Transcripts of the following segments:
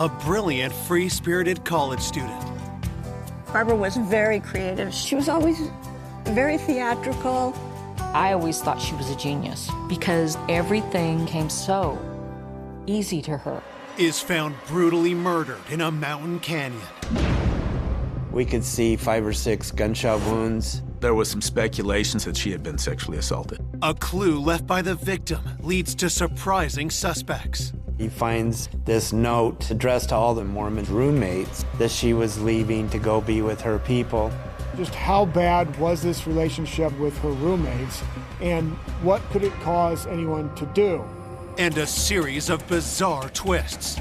a brilliant, free-spirited college student. Barbara was very creative. She was always very theatrical. I always thought she was a genius because everything came so easy to her. Is found brutally murdered in a mountain canyon. We could see 5 or 6 gunshot wounds. There was some speculations that she had been sexually assaulted. A clue left by the victim leads to surprising suspects. He finds this note addressed to all the Mormon roommates that she was leaving to go be with her people. Just how bad was this relationship with her roommates, and what could it cause anyone to do? And a series of bizarre twists.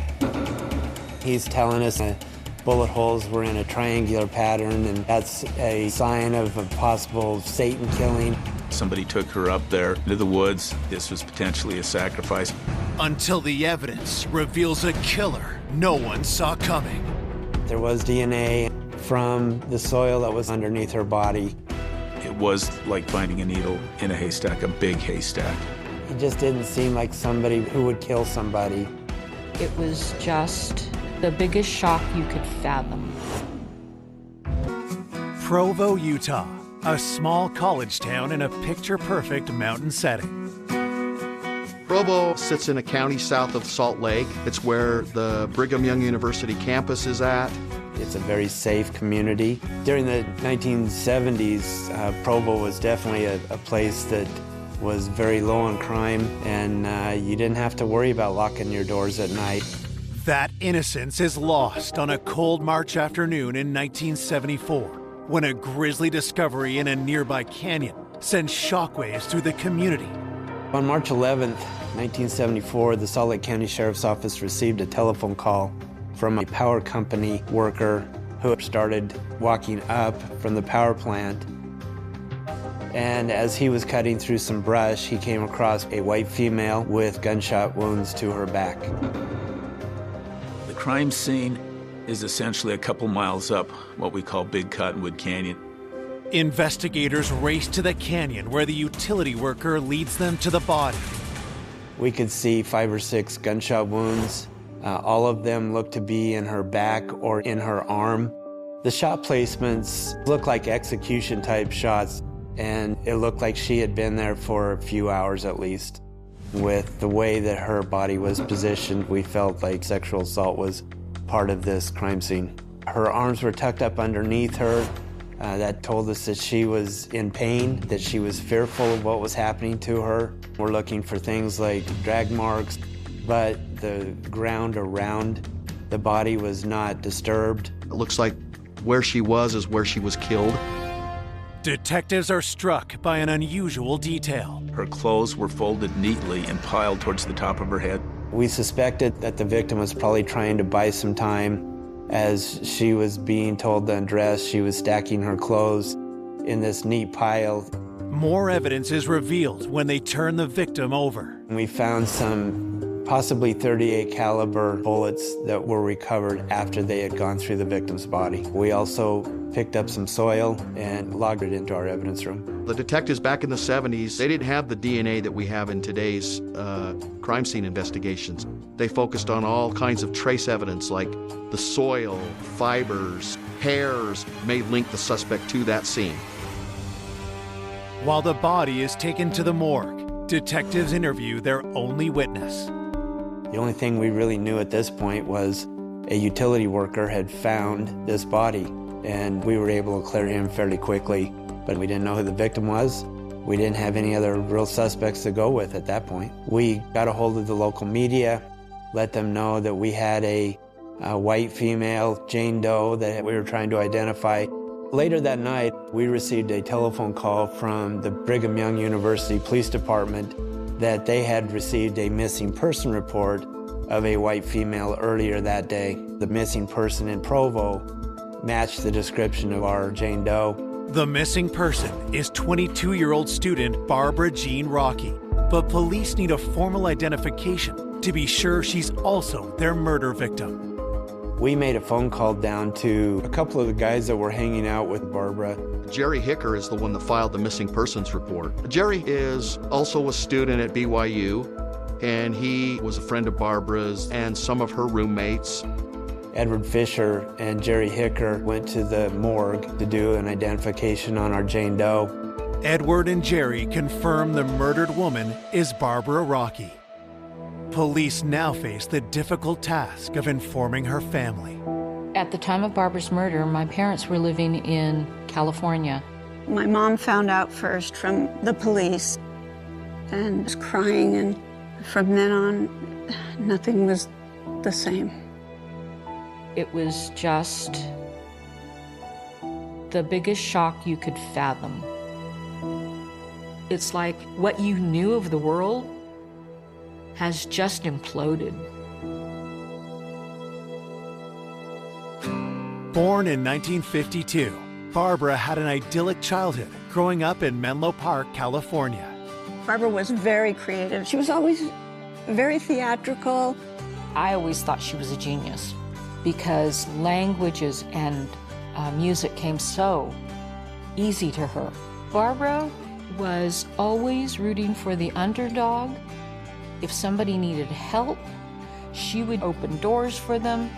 He's telling us that bullet holes were in a triangular pattern, and that's a sign of a possible Satan killing. Somebody took her up there into the woods. This was potentially a sacrifice. Until the evidence reveals a killer no one saw coming. There was DNA from the soil that was underneath her body. It was like finding a needle in a haystack, a big haystack. He just didn't seem like somebody who would kill somebody. It was just the biggest shock you could fathom. Provo, Utah, a small college town in a picture-perfect mountain setting. Provo sits in a county south of Salt Lake. It's where the Brigham Young University campus is at. It's a very safe community. During the 1970s, Provo was definitely a place that was very low on crime, and you didn't have to worry about locking your doors at night. That innocence is lost on a cold March afternoon in 1974, when a grisly discovery in a nearby canyon sends shockwaves through the community. On March 11th, 1974, the Salt Lake County Sheriff's Office received a telephone call from a power company worker who started walking up from the power plant. And as he was cutting through some brush, he came across a white female with gunshot wounds to her back. The crime scene is essentially a couple miles up what we call Big Cottonwood Canyon. Investigators race to the canyon where the utility worker leads them to the body. We could see 5 or 6 gunshot wounds. All of them looked to be in her back or in her arm. The shot placements looked like execution-type shots, and it looked like she had been there for a few hours at least. With the way that her body was positioned, we felt like sexual assault was part of this crime scene. Her arms were tucked up underneath her. That told us that she was in pain, that she was fearful of what was happening to her. We're looking for things like drag marks, but the ground around the body was not disturbed. It looks like where she was is where she was killed. Detectives are struck by an unusual detail. Her clothes were folded neatly and piled towards the top of her head. We suspected that the victim was probably trying to buy some time. As she was being told to undress, she was stacking her clothes in this neat pile. More evidence is revealed when they turn the victim over. We found some possibly .38 caliber bullets that were recovered after they had gone through the victim's body. We also picked up some soil and logged it into our evidence room. The detectives back in the 70s, they didn't have the DNA that we have in today's crime scene investigations. They focused on all kinds of trace evidence like the soil, fibers, hairs may link the suspect to that scene. While the body is taken to the morgue, detectives interview their only witness. The only thing we really knew at this point was a utility worker had found this body, and we were able to clear him fairly quickly, but we didn't know who the victim was. We didn't have any other real suspects to go with at that point. We got a hold of the local media, let them know that we had a white female, Jane Doe, that we were trying to identify. Later that night, we received a telephone call from the Brigham Young University Police Department that they had received a missing person report of a white female earlier that day. The missing person in Provo matched the description of our Jane Doe. The missing person is 22-year-old student Barbara Jean Rocky, but police need a formal identification to be sure she's also their murder victim. We made a phone call down to a couple of the guys that were hanging out with Barbara. Jerry Hicker is the one that filed the missing persons report. Jerry is also a student at BYU, and he was a friend of Barbara's and some of her roommates. Edward Fisher and Jerry Hicker went to the morgue to do an identification on our Jane Doe. Edward and Jerry confirm the murdered woman is Barbara Rocky. Police now face the difficult task of informing her family. At the time of Barbara's murder, my parents were living in California. My mom found out first from the police and was crying, and from then on, nothing was the same. It was just the biggest shock you could fathom. It's like what you knew of the world has just imploded. Born in 1952, Barbara had an idyllic childhood growing up in Menlo Park, California. Barbara was very creative. She was always very theatrical. I always thought she was a genius because languages and music came so easy to her. Barbara was always rooting for the underdog. If somebody needed help, she would open doors for them.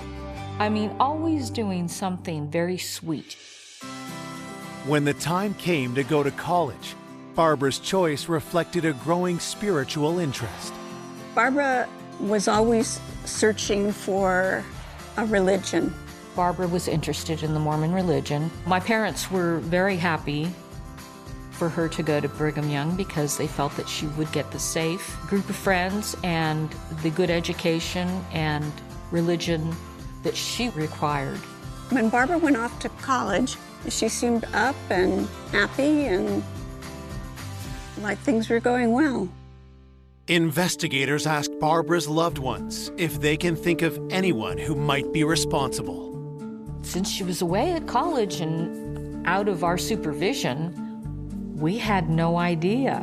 I mean, always doing something very sweet. When the time came to go to college, Barbara's choice reflected a growing spiritual interest. Barbara was always searching for a religion. Barbara was interested in the Mormon religion. My parents were very happy for her to go to Brigham Young because they felt that she would get the safe group of friends and the good education and religion that she required. When Barbara went off to college, she seemed up and happy and like things were going well. Investigators asked Barbara's loved ones if they can think of anyone who might be responsible. Since she was away at college and out of our supervision, we had no idea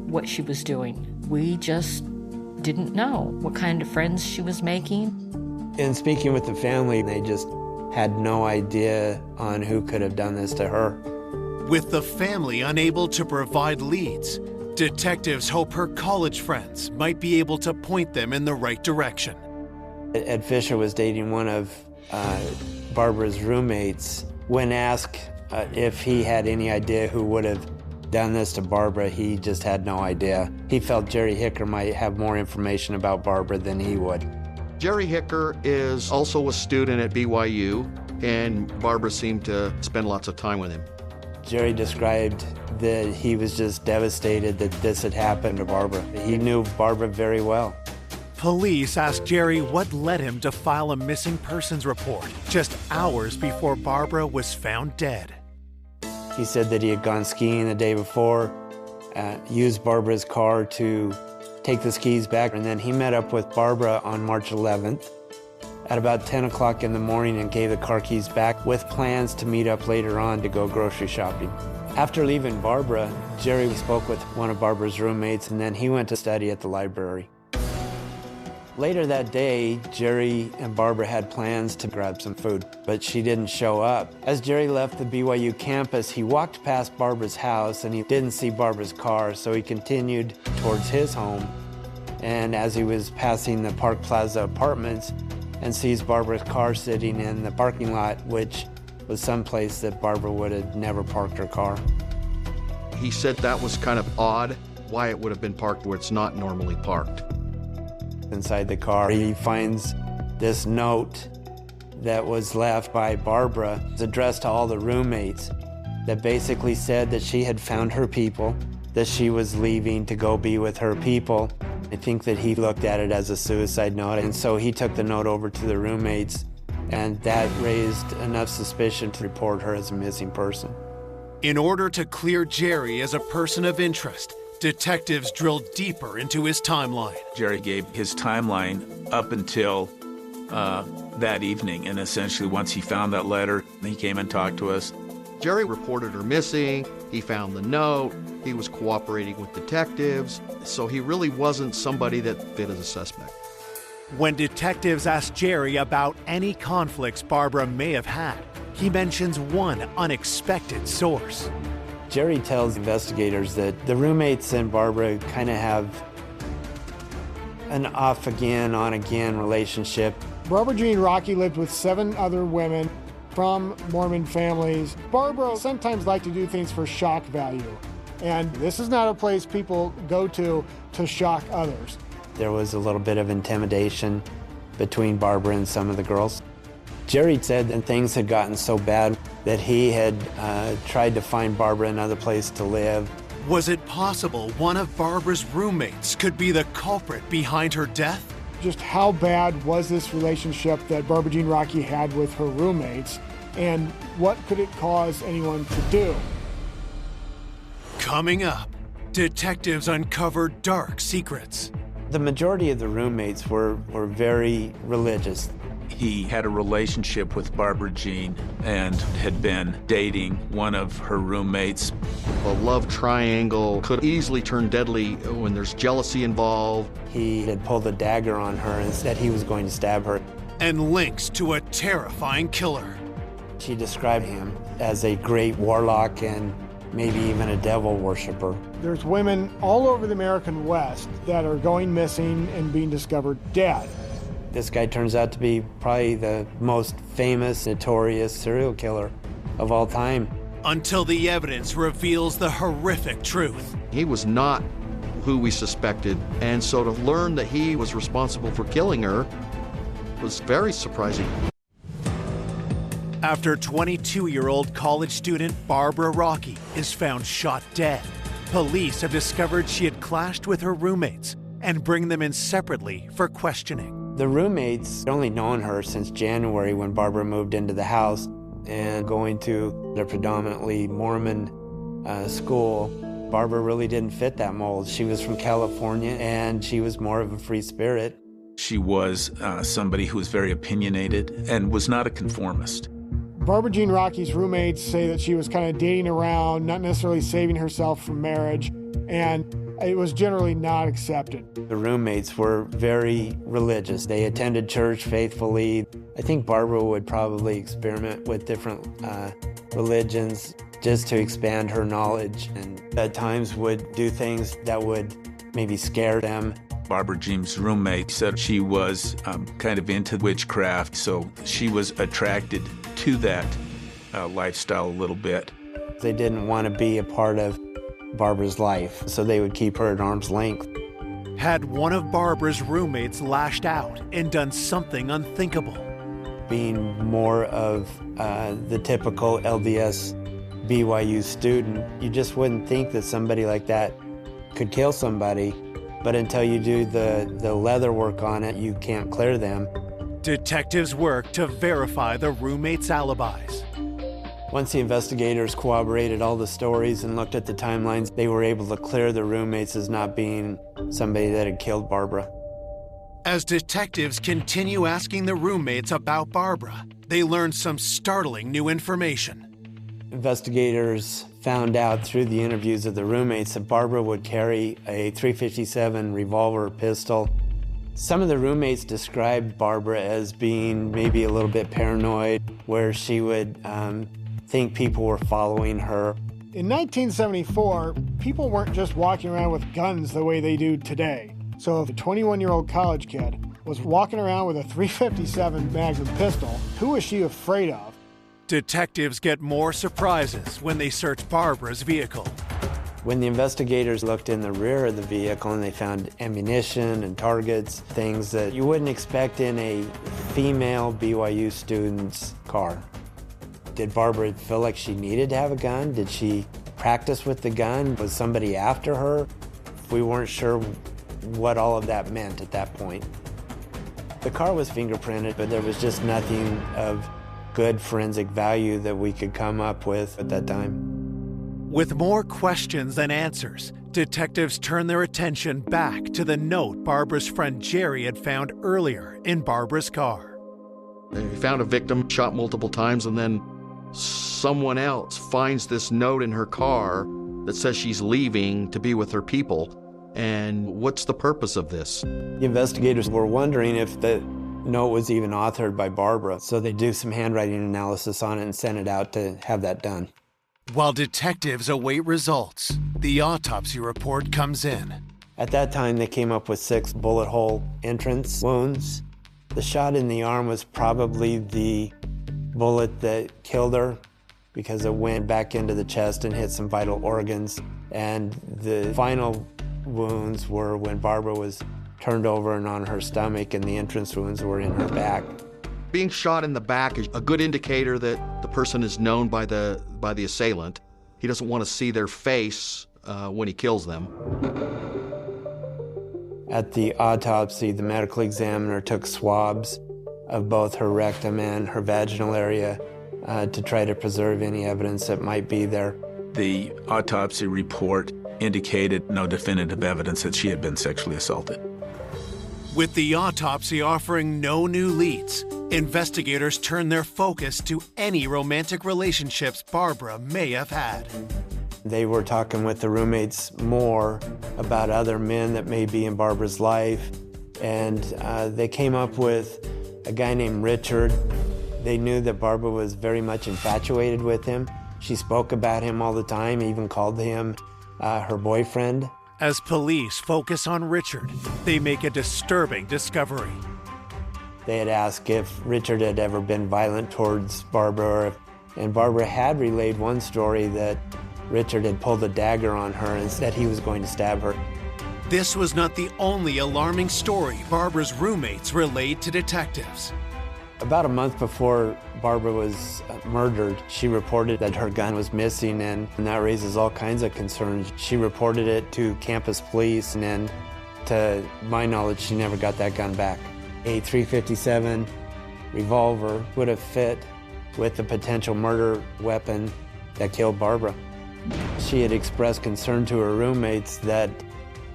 what she was doing. We just didn't know what kind of friends she was making. In speaking with the family, they just had no idea on who could have done this to her. With the family unable to provide leads, detectives hope her college friends might be able to point them in the right direction. Ed Fisher was dating one of Barbara's roommates. When asked if he had any idea who would have done this to Barbara, he just had no idea. He felt Jerry Hicker might have more information about Barbara than he would. Jerry Hicker is also a student at BYU, and Barbara seemed to spend lots of time with him. Jerry described that he was just devastated that this had happened to Barbara. He knew Barbara very well. Police asked Jerry what led him to file a missing persons report just hours before Barbara was found dead. He said that he had gone skiing the day before, used Barbara's car to take the skis back, and then he met up with Barbara on March 11th at about 10 o'clock in the morning and gave the car keys back with plans to meet up later on to go grocery shopping. After leaving Barbara, Jerry spoke with one of Barbara's roommates, and then he went to study at the library. Later that day, Jerry and Barbara had plans to grab some food, but she didn't show up. As Jerry left the BYU campus, he walked past Barbara's house and he didn't see Barbara's car, so he continued towards his home. And as he was passing the Park Plaza apartments and sees Barbara's car sitting in the parking lot, which was someplace that Barbara would have never parked her car. He said that was kind of odd, why it would have been parked where it's not normally parked. Inside the car, he finds this note that was left by Barbara. It's addressed to all the roommates that basically said that she had found her people, that she was leaving to go be with her people. I think that he looked at it as a suicide note, and so he took the note over to the roommates, and that raised enough suspicion to report her as a missing person. In order to clear Jerry as a person of interest, detectives drilled deeper into his timeline. Jerry gave his timeline up until that evening, and essentially once he found that letter, he came and talked to us. Jerry reported her missing, he found the note, he was cooperating with detectives, so he really wasn't somebody that fit as a suspect. When detectives asked Jerry about any conflicts Barbara may have had, he mentions one unexpected source. Jerry tells investigators that the roommates and Barbara kind of have an off-again, on-again relationship. Barbara Jean Rocky lived with 7 other women from Mormon families. Barbara sometimes liked to do things for shock value, and this is not a place people go to shock others. There was a little bit of intimidation between Barbara and some of the girls. Jerry said that things had gotten so bad that he had tried to find Barbara another place to live. Was it possible one of Barbara's roommates could be the culprit behind her death? Just how bad was this relationship that Barbara Jean Rocky had with her roommates, and what could it cause anyone to do? Coming up, detectives uncover dark secrets. The majority of the roommates were very religious. He had a relationship with Barbara Jean and had been dating one of her roommates. A love triangle could easily turn deadly when there's jealousy involved. He had pulled a dagger on her and said he was going to stab her. And links to a terrifying killer. She described him as a great warlock and maybe even a devil worshiper. There's women all over the American West that are going missing and being discovered dead. This guy turns out to be probably the most famous, notorious serial killer of all time. Until the evidence reveals the horrific truth. He was not who we suspected, and so to learn that he was responsible for killing her was very surprising. After 22-year-old college student Barbara Rocky is found shot dead, police have discovered she had clashed with her roommates and bring them in separately for questioning. The roommates had only known her since January when Barbara moved into the house, and going to their predominantly Mormon school, Barbara really didn't fit that mold. She was from California and she was more of a free spirit. She was somebody who was very opinionated and was not a conformist. Barbara Jean Rocky's roommates say that she was kind of dating around, not necessarily saving herself from marriage, and it was generally not accepted. The roommates were very religious. They attended church faithfully. I think Barbara would probably experiment with different religions just to expand her knowledge, and at times would do things that would maybe scare them. Barbara Jean's roommate said she was kind of into witchcraft, so she was attracted to that lifestyle a little bit. They didn't want to be a part of Barbara's life, so they would keep her at arm's length. Had one of Barbara's roommates lashed out and done something unthinkable? Being more of the typical LDS BYU student, you just wouldn't think that somebody like that could kill somebody, but until you do the leather work on it, you can't clear them. Detectives work to verify the roommates' alibis. Once the investigators corroborated all the stories and looked at the timelines, they were able to clear the roommates as not being somebody that had killed Barbara. As detectives continue asking the roommates about Barbara, they learn some startling new information. Investigators found out through the interviews of the roommates that Barbara would carry a .357 revolver pistol. Some of the roommates described Barbara as being maybe a little bit paranoid, where she would think people were following her. In 1974, people weren't just walking around with guns the way they do today. So if a 21-year-old college kid was walking around with a .357 Magnum pistol, who was she afraid of? Detectives get more surprises when they search Barbara's vehicle. When the investigators looked in the rear of the vehicle and they found ammunition and targets, things that you wouldn't expect in a female BYU student's car. Did Barbara feel like she needed to have a gun? Did she practice with the gun? Was somebody after her? We weren't sure what all of that meant at that point. The car was fingerprinted, but there was just nothing of good forensic value that we could come up with at that time. With more questions than answers, detectives turn their attention back to the note Barbara's friend Jerry had found earlier in Barbara's car. They found a victim, shot multiple times, and then someone else finds this note in her car that says she's leaving to be with her people. And what's the purpose of this? The investigators were wondering if the note was even authored by Barbara, so they do some handwriting analysis on it and sent it out to have that done. While detectives await results, the autopsy report comes in. At that time, they came up with 6 bullet hole entrance wounds. The shot in the arm was probably the bullet that killed her because it went back into the chest and hit some vital organs. And the final wounds were when Barbara was turned over and on her stomach, and the entrance wounds were in her back. Being shot in the back is a good indicator that the person is known by the assailant. He doesn't want to see their face when he kills them. At the autopsy, the medical examiner took swabs of both her rectum and her vaginal area to try to preserve any evidence that might be there. The autopsy report indicated no definitive evidence that she had been sexually assaulted. With the autopsy offering no new leads, investigators turned their focus to any romantic relationships Barbara may have had. They were talking with the roommates more about other men that may be in Barbara's life, and they came up with a guy named Richard. They knew that Barbara was very much infatuated with him. She spoke about him all the time, even called him her boyfriend. As police focus on Richard, they make a disturbing discovery. They had asked if Richard had ever been violent towards Barbara, and Barbara had relayed one story that Richard had pulled a dagger on her and said he was going to stab her. This was not the only alarming story Barbara's roommates relayed to detectives. About a month before Barbara was murdered, she reported that her gun was missing, and that raises all kinds of concerns. She reported it to campus police, and then, to my knowledge, she never got that gun back. A .357 revolver would have fit with the potential murder weapon that killed Barbara. She had expressed concern to her roommates that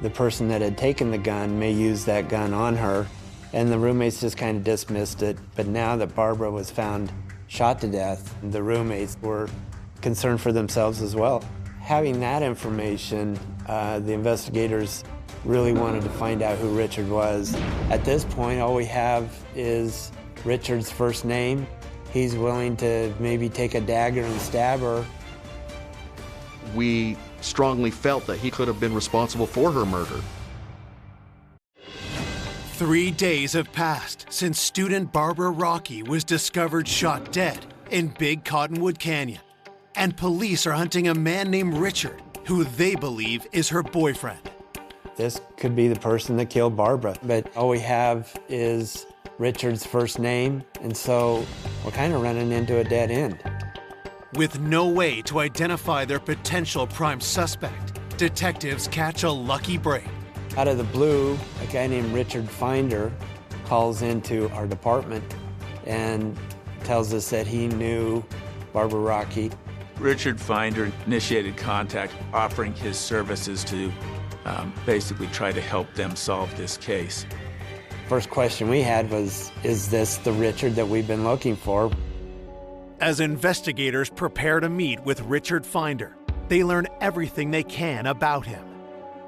the person that had taken the gun may use that gun on her, and the roommates just kind of dismissed it. But now that Barbara was found shot to death, the roommates were concerned for themselves as well. Having that information, the investigators really wanted to find out who Richard was. At this point, all we have is Richard's first name. He's willing to maybe take a dagger and stab her. We strongly felt that he could have been responsible for her murder. 3 days have passed since student Barbara Rocky was discovered shot dead in Big Cottonwood Canyon. And police are hunting a man named Richard, who they believe is her boyfriend. This could be the person that killed Barbara, but all we have is Richard's first name, and so we're kind of running into a dead end. With no way to identify their potential prime suspect, detectives catch a lucky break. Out of the blue, a guy named Richard Finder calls into our department and tells us that he knew Barbara Rocky. Richard Finder initiated contact, offering his services to basically try to help them solve this case. First question we had was, is this the Richard that we've been looking for? As investigators prepare to meet with Richard Finder, they learn everything they can about him.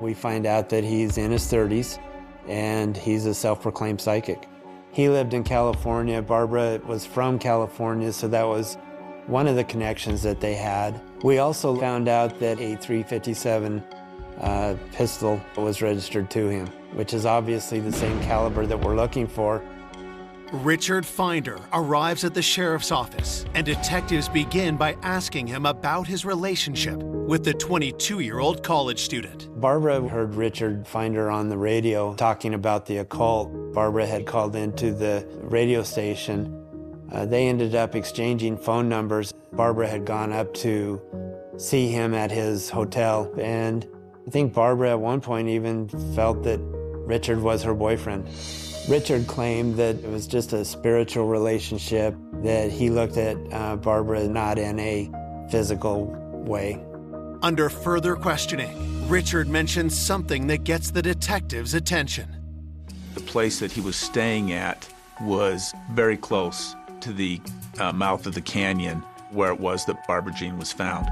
We find out that he's in his 30s and he's a self-proclaimed psychic. He lived in California. Barbara was from California, so that was one of the connections that they had. We also found out that a .357 pistol was registered to him, which is obviously the same caliber that we're looking for. Richard Finder arrives at the sheriff's office, and detectives begin by asking him about his relationship with the 22-year-old college student. Barbara heard Richard Finder on the radio talking about the occult. Barbara had called into the radio station. They ended up exchanging phone numbers. Barbara had gone up to see him at his hotel, and I think Barbara at one point even felt that Richard was her boyfriend. Richard claimed that it was just a spiritual relationship, that he looked at Barbara not in a physical way. Under further questioning, Richard mentions something that gets the detectives' attention. The place that he was staying at was very close to the mouth of the canyon where it was that Barbara Jean was found.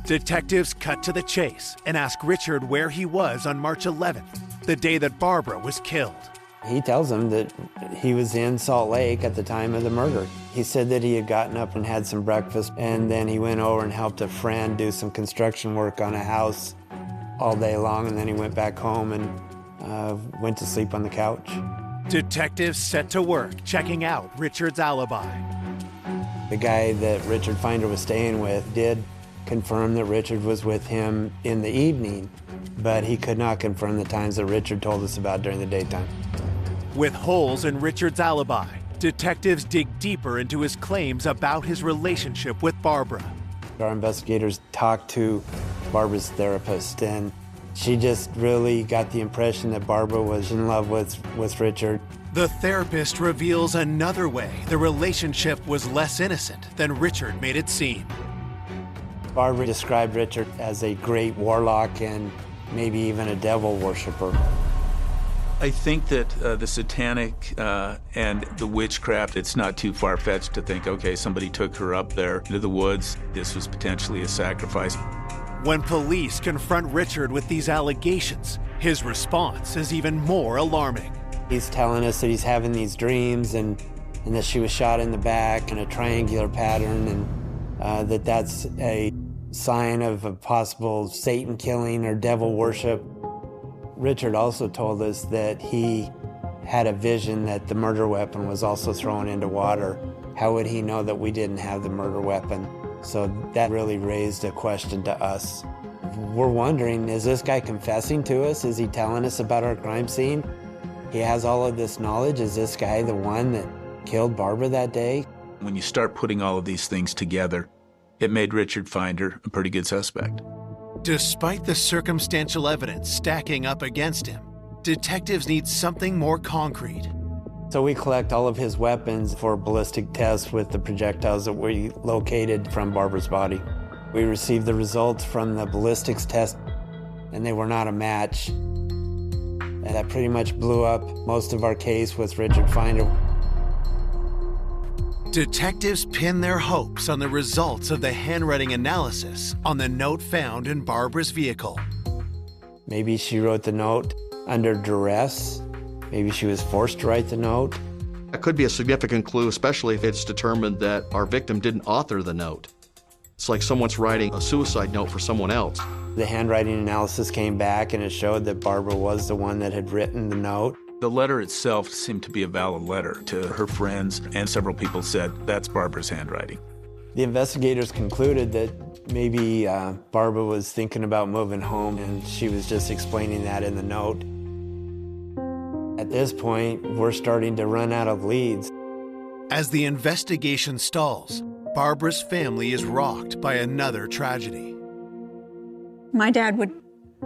Detectives cut to the chase and ask Richard where he was on March 11th, the day that Barbara was killed. He tells them that he was in Salt Lake at the time of the murder. He said that he had gotten up and had some breakfast, and then he went over and helped a friend do some construction work on a house all day long, and then he went back home and went to sleep on the couch. Detectives set to work checking out Richard's alibi. The guy that Richard Finder was staying with did confirm that Richard was with him in the evening, but he could not confirm the times that Richard told us about during the daytime. With holes in Richard's alibi, detectives dig deeper into his claims about his relationship with Barbara. Our investigators talked to Barbara's therapist, and she just really got the impression that Barbara was in love with Richard. The therapist reveals another way the relationship was less innocent than Richard made it seem. Barbara described Richard as a great warlock and maybe even a devil worshiper. I think that the satanic and the witchcraft, it's not too far-fetched to think, okay, somebody took her up there into the woods. This was potentially a sacrifice. When police confront Richard with these allegations, his response is even more alarming. He's telling us that he's having these dreams and that she was shot in the back in a triangular pattern, and that's a sign of a possible Satan killing or devil worship. Richard also told us that he had a vision that the murder weapon was also thrown into water. How would he know that we didn't have the murder weapon? So that really raised a question to us. We're wondering, is this guy confessing to us? Is he telling us about our crime scene? He has all of this knowledge. Is this guy the one that killed Barbara that day? When you start putting all of these things together, it made Richard Finder a pretty good suspect. Despite the circumstantial evidence stacking up against him, detectives need something more concrete. So we collect all of his weapons for ballistic tests with the projectiles that we located from Barbara's body. We received the results from the ballistics test, and they were not a match. And that pretty much blew up most of our case with Richard Finder. Detectives pin their hopes on the results of the handwriting analysis on the note found in Barbara's vehicle. Maybe she wrote the note under duress. Maybe she was forced to write the note. That could be a significant clue, especially if it's determined that our victim didn't author the note. It's like someone's writing a suicide note for someone else. The handwriting analysis came back and it showed that Barbara was the one that had written the note. The letter itself seemed to be a valid letter to her friends, and several people said that's Barbara's handwriting. The investigators concluded that maybe Barbara was thinking about moving home, and she was just explaining that in the note. At this point, we're starting to run out of leads. As the investigation stalls, Barbara's family is rocked by another tragedy. My dad would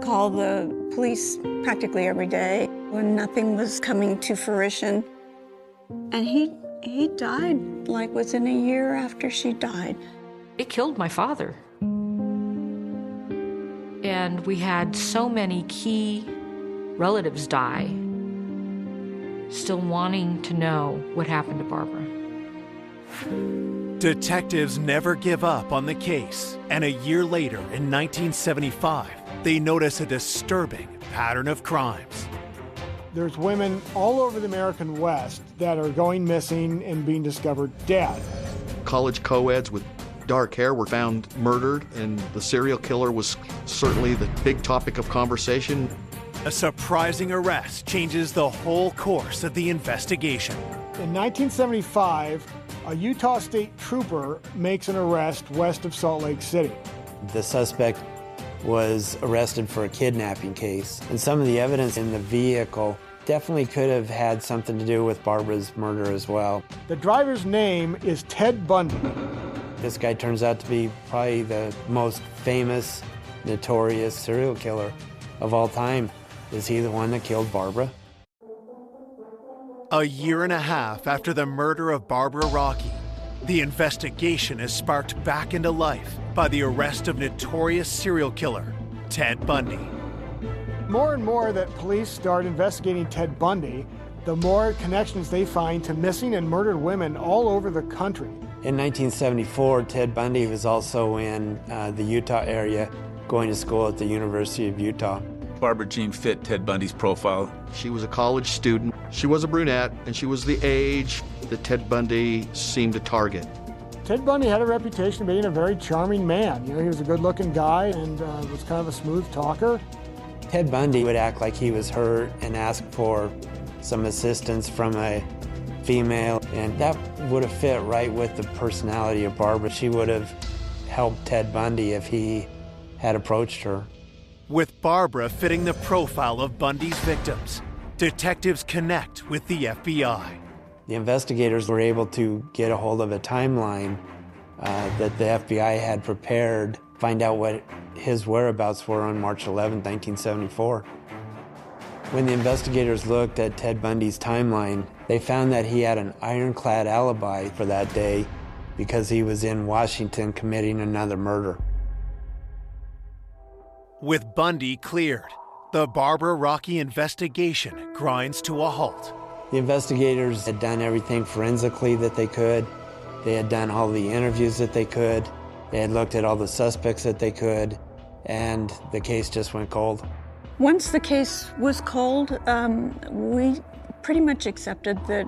call the police practically every day when nothing was coming to fruition. And he died like within a year after she died. It killed my father. And we had so many key relatives die, still wanting to know what happened to Barbara. Detectives never give up on the case, and a year later, in 1975, they notice a disturbing pattern of crimes. There's women all over the American West that are going missing and being discovered dead. College co-eds with dark hair were found murdered, and the serial killer was certainly the big topic of conversation. A surprising arrest changes the whole course of the investigation. In 1975, a Utah State trooper makes an arrest west of Salt Lake City. The suspect was arrested for a kidnapping case, and some of the evidence in the vehicle definitely could have had something to do with Barbara's murder as well. The driver's name is Ted Bundy. This guy turns out to be probably the most famous, notorious serial killer of all time. Is he the one that killed Barbara? A year and a half after the murder of Barbara Rockey, the investigation is sparked back into life by the arrest of notorious serial killer Ted Bundy. More and more that police start investigating Ted Bundy, the more connections they find to missing and murdered women all over the country. In 1974, Ted Bundy was also in the Utah area, going to school at the University of Utah. Barbara Jean fit Ted Bundy's profile. She was a college student, she was a brunette, and she was the age that Ted Bundy seemed to target. Ted Bundy had a reputation of being a very charming man. You know, he was a good-looking guy and was kind of a smooth talker. Ted Bundy would act like he was hurt and ask for some assistance from a female, and that would have fit right with the personality of Barbara. She would have helped Ted Bundy if he had approached her. With Barbara fitting the profile of Bundy's victims, detectives connect with the FBI. The investigators were able to get a hold of a timeline that the FBI had prepared, find out what his whereabouts were on March 11, 1974. When the investigators looked at Ted Bundy's timeline, they found that he had an ironclad alibi for that day because he was in Washington committing another murder. With Bundy cleared, the Barbara Rockey investigation grinds to a halt. The investigators had done everything forensically that they could. They had done all the interviews that they could. They had looked at all the suspects that they could, and the case just went cold. Once the case was cold, we pretty much accepted that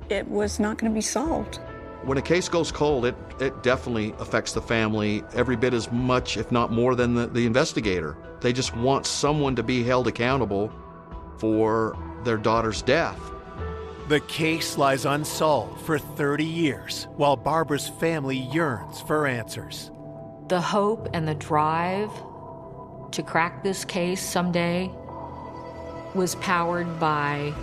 it was not going to be solved. When a case goes cold, it definitely affects the family every bit as much, if not more, than the investigator. They just want someone to be held accountable for their daughter's death. The case lies unsolved for 30 years, while Barbara's family yearns for answers. The hope and the drive to crack this case someday was powered by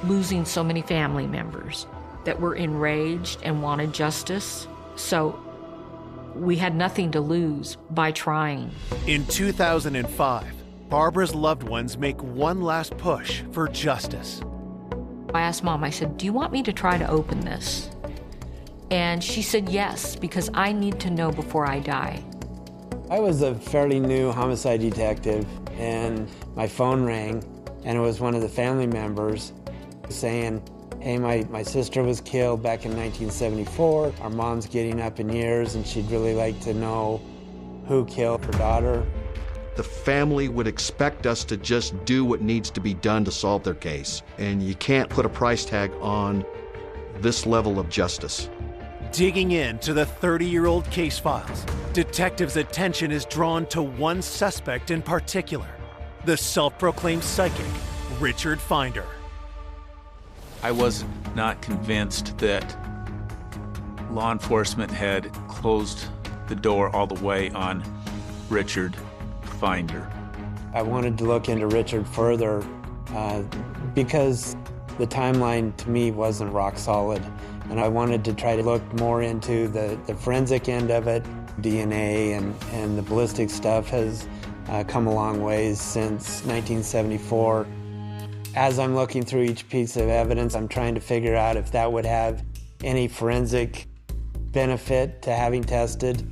losing so many family members that were enraged and wanted justice. So we had nothing to lose by trying. In 2005, Barbara's loved ones make one last push for justice. I asked Mom, I said, "Do you want me to try to open this?" And she said yes, because I need to know before I die. I was a fairly new homicide detective, and my phone rang, and it was one of the family members saying, "Hey, my sister was killed back in 1974. Our mom's getting up in years, and she'd really like to know who killed her daughter." The family would expect us to just do what needs to be done to solve their case, and you can't put a price tag on this level of justice. Digging into the 30-year-old case files, detectives' attention is drawn to one suspect in particular, the self-proclaimed psychic, Richard Finder. I was not convinced that law enforcement had closed the door all the way on Richard Finder. I wanted to look into Richard further because the timeline to me wasn't rock solid. And I wanted to try to look more into the forensic end of it. DNA and the ballistic stuff has come a long ways since 1974. As I'm looking through each piece of evidence, I'm trying to figure out if that would have any forensic benefit to having tested.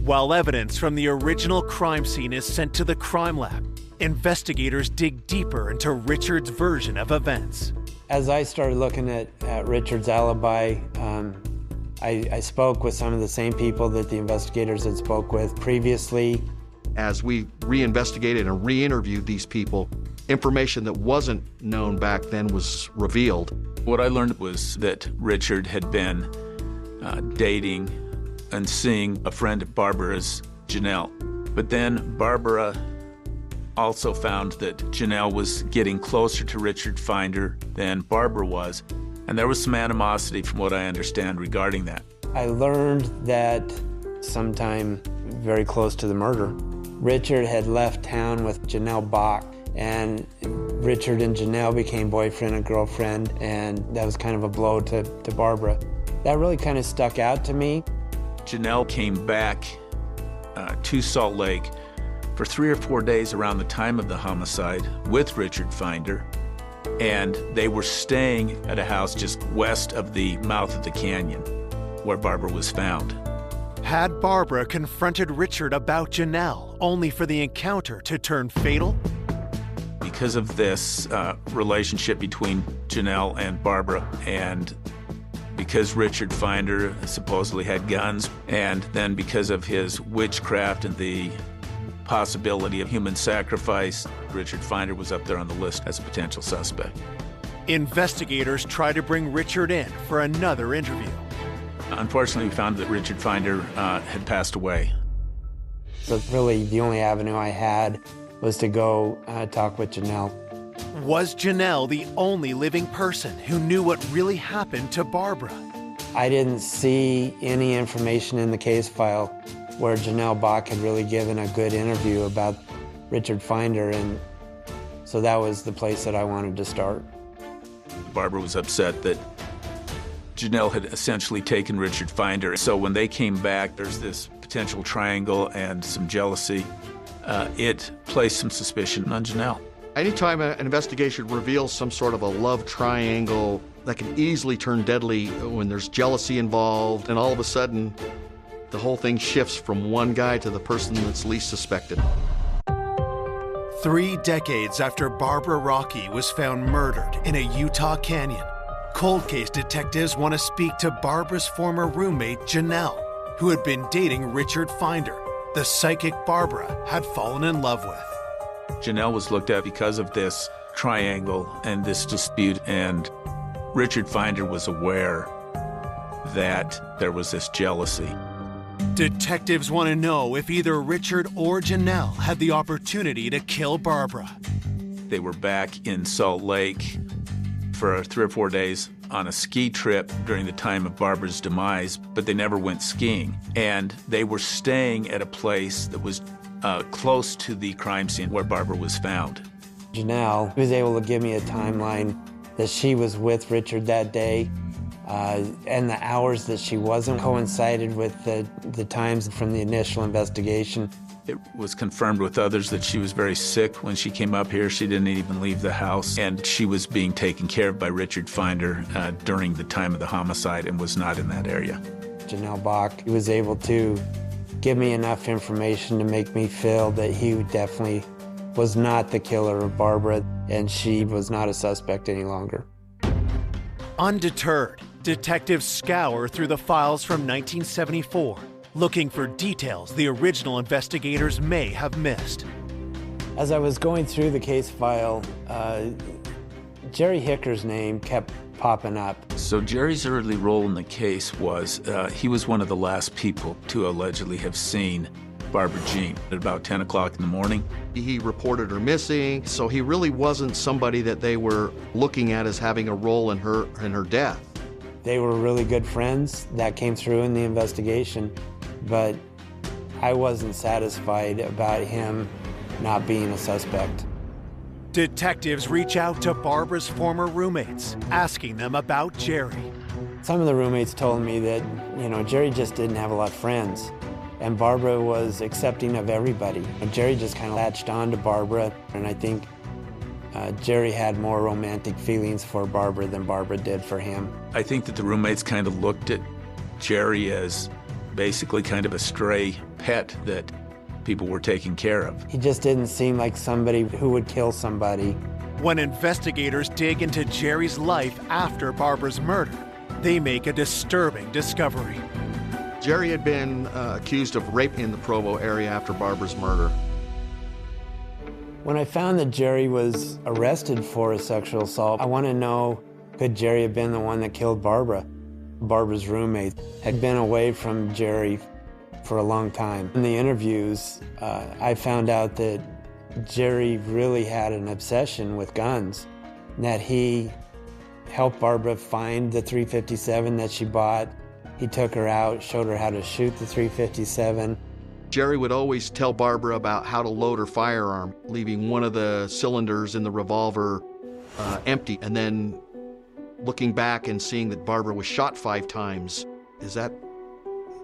While evidence from the original crime scene is sent to the crime lab, investigators dig deeper into Richard's version of events. As I started looking at Richard's alibi, I spoke with some of the same people that the investigators had spoke with previously. As we reinvestigated and re-interviewed these people, information that wasn't known back then was revealed. What I learned was that Richard had been dating and seeing a friend of Barbara's, Janelle. But then Barbara also found that Janelle was getting closer to Richard Finder than Barbara was, and there was some animosity from what I understand regarding that. I learned that sometime very close to the murder, Richard had left town with Janelle Bach, and Richard and Janelle became boyfriend and girlfriend, and that was kind of a blow to Barbara. That really kind of stuck out to me. Janelle came back to Salt Lake for 3 or 4 days around the time of the homicide with Richard Finder, and they were staying at a house just west of the mouth of the canyon where Barbara was found. Had Barbara confronted Richard about Janelle only for the encounter to turn fatal? Because of this relationship between Janelle and Barbara, and because Richard Finder supposedly had guns, and then because of his witchcraft and the possibility of human sacrifice, Richard Finder was up there on the list as a potential suspect. Investigators try to bring Richard in for another interview. Unfortunately, we found that Richard Finder had passed away. So really the only avenue I had was to go talk with Janelle. Was Janelle the only living person who knew what really happened to Barbara? I didn't see any information in the case file where Janelle Bach had really given a good interview about Richard Finder, and so that was the place that I wanted to start. Barbara was upset that Janelle had essentially taken Richard Finder. So when they came back, there's this potential triangle and some jealousy. It placed some suspicion on Janelle. Anytime an investigation reveals some sort of a love triangle, that can easily turn deadly when there's jealousy involved, and all of a sudden, the whole thing shifts from one guy to the person that's least suspected. 3 decades after Barbara Rockey was found murdered in a Utah canyon, cold case detectives want to speak to Barbara's former roommate, Janelle, who had been dating Richard Finder, the psychic Barbara had fallen in love with. Janelle was looked at because of this triangle and this dispute, and Richard Finder was aware that there was this jealousy. Detectives want to know if either Richard or Janelle had the opportunity to kill Barbara. They were back in Salt Lake for 3 or 4 days on a ski trip during the time of Barbara's demise, but they never went skiing. And they were staying at a place that was close to the crime scene where Barbara was found. Janelle was able to give me a timeline that she was with Richard that day, and the hours that she wasn't coincided with the times from the initial investigation. It was confirmed with others that she was very sick when she came up here. She didn't even leave the house, and she was being taken care of by Richard Finder during the time of the homicide and was not in that area. Janelle Bach was able to give me enough information to make me feel that he definitely was not the killer of Barbara, and she was not a suspect any longer. Undeterred, detectives scour through the files from 1974, looking for details the original investigators may have missed. As I was going through the case file, Jerry Hicker's name kept popping up. So Jerry's early role in the case was he was one of the last people to allegedly have seen Barbara Jean at about 10 o'clock in the morning. He reported her missing, so he really wasn't somebody that they were looking at as having a role in her death. They were really good friends. That came through in the investigation, but I wasn't satisfied about him not being a suspect. Detectives reach out to Barbara's former roommates, asking them about Jerry. Some of the roommates told me that, Jerry just didn't have a lot of friends, and Barbara was accepting of everybody. And Jerry just kind of latched on to Barbara, and I think Jerry had more romantic feelings for Barbara than Barbara did for him. I think that the roommates kind of looked at Jerry as basically kind of a stray pet that people were taking care of. He just didn't seem like somebody who would kill somebody. When investigators dig into Jerry's life after Barbara's murder, they make a disturbing discovery. Jerry had been accused of rape in the Provo area after Barbara's murder. When I found that Jerry was arrested for a sexual assault, I want to know, could Jerry have been the one that killed Barbara? Barbara's roommate had been away from Jerry for a long time. In the interviews, I found out that Jerry really had an obsession with guns, and that he helped Barbara find the .357 that she bought. He took her out, showed her how to shoot the .357. Jerry would always tell Barbara about how to load her firearm, leaving one of the cylinders in the revolver empty, and then looking back and seeing that Barbara was shot 5 times. Is that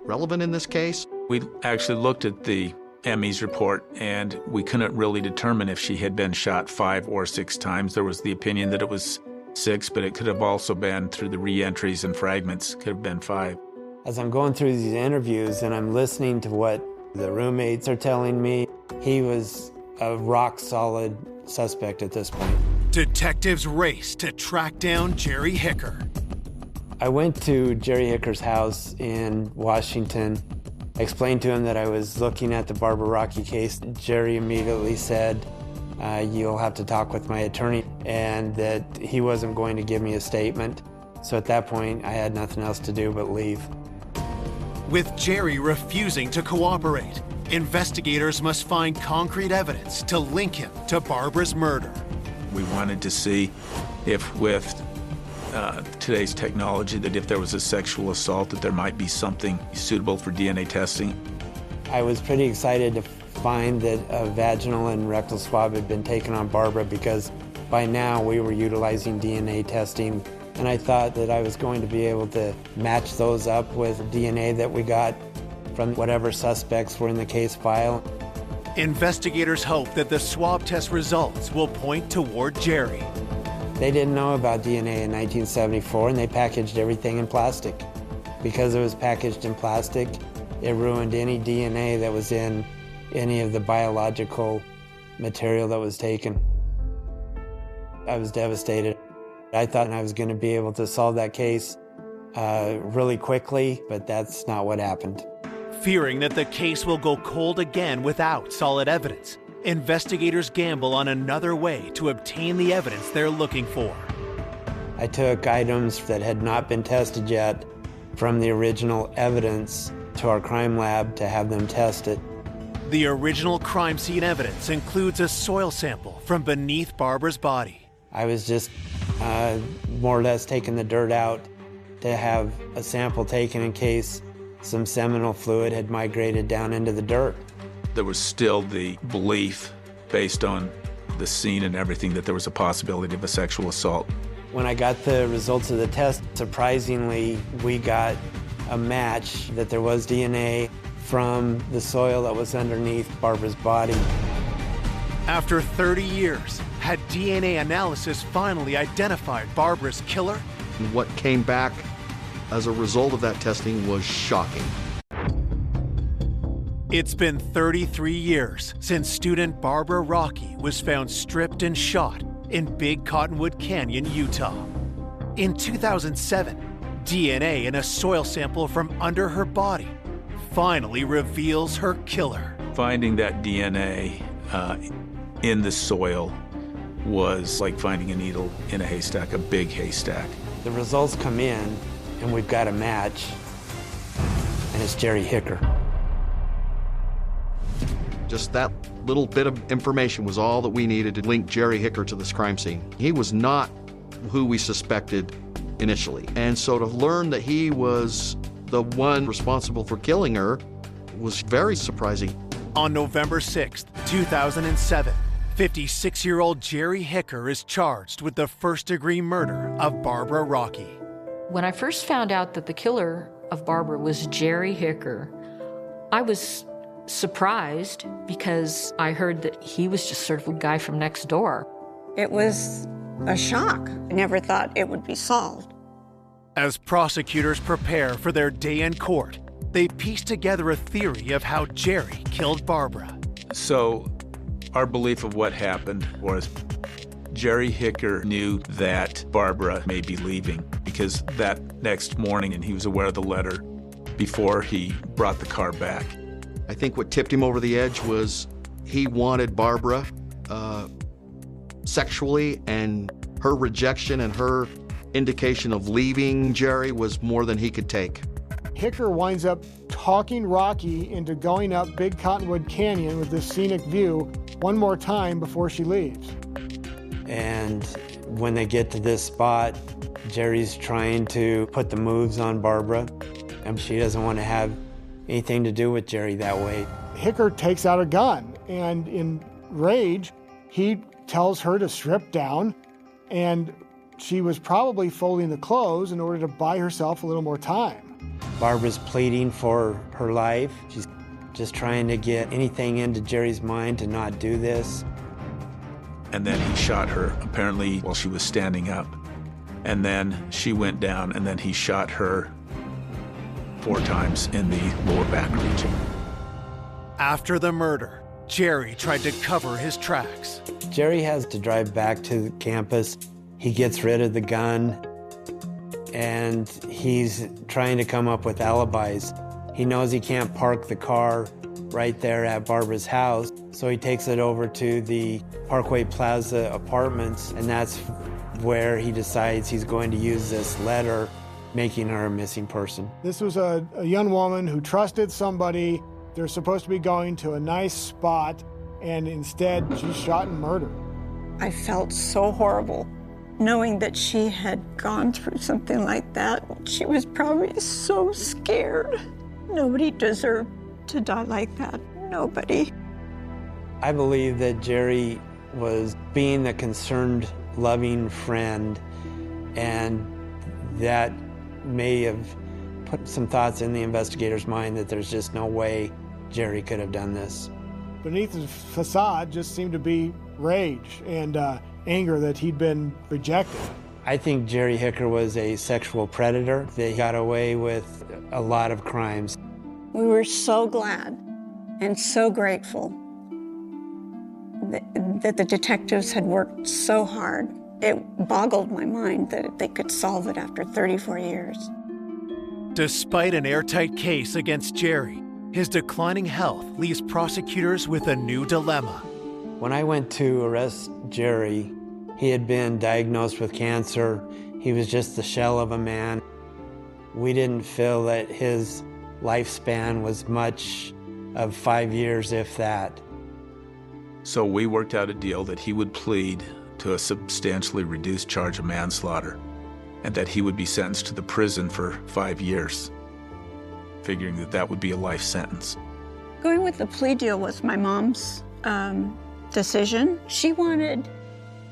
relevant in this case? We actually looked at the ME's report, and we couldn't really determine if she had been shot 5 or 6 times. There was the opinion that it was 6, but it could have also been, through the re-entries and fragments, could have been 5. As I'm going through these interviews and I'm listening to what the roommates are telling me, he was a rock-solid suspect at this point. Detectives race to track down Jerry Hicker. I went to Jerry Hicker's house in Washington. I explained to him that I was looking at the Barbara Rockey case. Jerry immediately said, you'll have to talk with my attorney, and that he wasn't going to give me a statement. So at that point, I had nothing else to do but leave. With Jerry refusing to cooperate, investigators must find concrete evidence to link him to Barbara's murder. We wanted to see if with today's technology that if there was a sexual assault that there might be something suitable for DNA testing. I was pretty excited to find that a vaginal and rectal swab had been taken on Barbara because by now we were utilizing DNA testing, and I thought that I was going to be able to match those up with DNA that we got from whatever suspects were in the case file. Investigators hope that the swab test results will point toward Jerry. They didn't know about DNA in 1974, and they packaged everything in plastic. Because it was packaged in plastic, it ruined any DNA that was in any of the biological material that was taken. I was devastated. I thought I was going to be able to solve that case really quickly, but that's not what happened. Fearing that the case will go cold again without solid evidence, investigators gamble on another way to obtain the evidence they're looking for. I took items that had not been tested yet from the original evidence to our crime lab to have them tested. The original crime scene evidence includes a soil sample from beneath Barbara's body. I was just more or less taking the dirt out to have a sample taken in case some seminal fluid had migrated down into the dirt. There was still the belief, based on the scene and everything, that there was a possibility of a sexual assault. When I got the results of the test, surprisingly, we got a match that there was DNA from the soil that was underneath Barbara's body. After 30 years, had DNA analysis finally identified Barbara's killer? And what came back as a result of that testing was shocking. It's been 33 years since student Barbara Rockey was found stripped and shot in Big Cottonwood Canyon, Utah. In 2007, DNA in a soil sample from under her body finally reveals her killer. Finding that DNA in the soil was like finding a needle in a haystack, a big haystack. The results come in, and we've got a match, and it's Jerry Hicker. Just that little bit of information was all that we needed to link Jerry Hicker to this crime scene. He was not who we suspected initially. And so to learn that he was the one responsible for killing her was very surprising. On November 6th, 2007, 56-year-old Jerry Hicker is charged with the first-degree murder of Barbara Rockey. When I first found out that the killer of Barbara was Jerry Hicker, I was surprised because I heard that he was just sort of a guy from next door. It was a shock. I never thought it would be solved. As prosecutors prepare for their day in court, they piece together a theory of how Jerry killed Barbara. So our belief of what happened was Jerry Hicker knew that Barbara may be leaving because that next morning, and he was aware of the letter before he brought the car back. I think what tipped him over the edge was he wanted Barbara sexually, and her rejection and her indication of leaving Jerry was more than he could take. Hicker winds up talking Rocky into going up Big Cottonwood Canyon with this scenic view one more time before she leaves. And when they get to this spot, Jerry's trying to put the moves on Barbara, and she doesn't want to have anything to do with Jerry that way. Hicker takes out a gun, and in rage, he tells her to strip down, and she was probably folding the clothes in order to buy herself a little more time. Barbara's pleading for her life. She's just trying to get anything into Jerry's mind to not do this. And then he shot her, apparently while she was standing up. And then she went down, and then he shot her 4 times in the lower back region. After the murder, Jerry tried to cover his tracks. Jerry has to drive back to campus. He gets rid of the gun, and he's trying to come up with alibis. He knows he can't park the car right there at Barbara's house, so he takes it over to the Parkway Plaza apartments, and that's where he decides he's going to use this letter, making her a missing person. This was a young woman who trusted somebody. They're supposed to be going to a nice spot, and instead she's shot and murdered. I felt so horrible knowing that she had gone through something like that. She was probably so scared. Nobody deserved to die like that. Nobody. I believe that Jerry was being a concerned, loving friend, and that may have put some thoughts in the investigator's mind that there's just no way Jerry could have done this. Beneath his facade just seemed to be rage and anger that he'd been rejected. I think Jerry Hicker was a sexual predator. They got away with a lot of crimes. We were so glad and so grateful that the detectives had worked so hard. It boggled my mind that they could solve it after 34 years. Despite an airtight case against Jerry, his declining health leaves prosecutors with a new dilemma. When I went to arrest Jerry, he had been diagnosed with cancer. He was just the shell of a man. We didn't feel that his lifespan was much of 5 years, if that. So we worked out a deal that he would plead to a substantially reduced charge of manslaughter, and that he would be sentenced to the prison for 5 years, figuring that that would be a life sentence. Going with the plea deal was my mom's decision. She wanted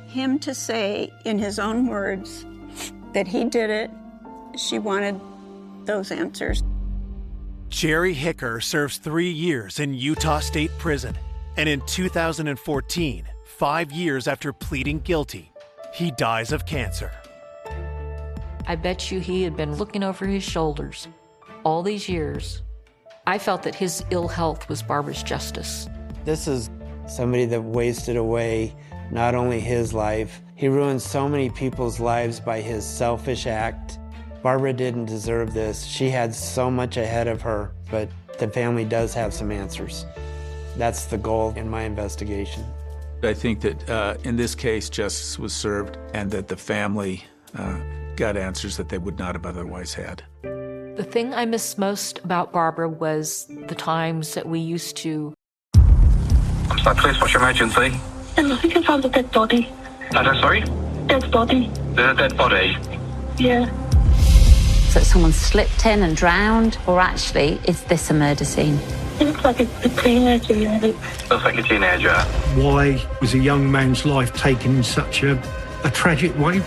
him to say in his own words that he did it. She wanted those answers. Jerry Hicker serves 3 years in Utah State Prison, and in 2014, 5 years after pleading guilty, he dies of cancer. I bet you he had been looking over his shoulders all these years. I felt that his ill health was Barbara's justice. This is somebody that wasted away not only his life, he ruined so many people's lives by his selfish act. Barbara didn't deserve this. She had so much ahead of her, but the family does have some answers. That's the goal in my investigation. I think that in this case, justice was served and that the family got answers that they would not have otherwise had. The thing I miss most about Barbara was the times that we used to... Stop, please. What's your emergency? I think I found a dead body. Sorry? Dead body. There's a dead body? Yeah. So someone slipped in and drowned, or actually, is this a murder scene? It looks like a teenager, really. Looks like a teenager. Why was a young man's life taken in such a tragic way?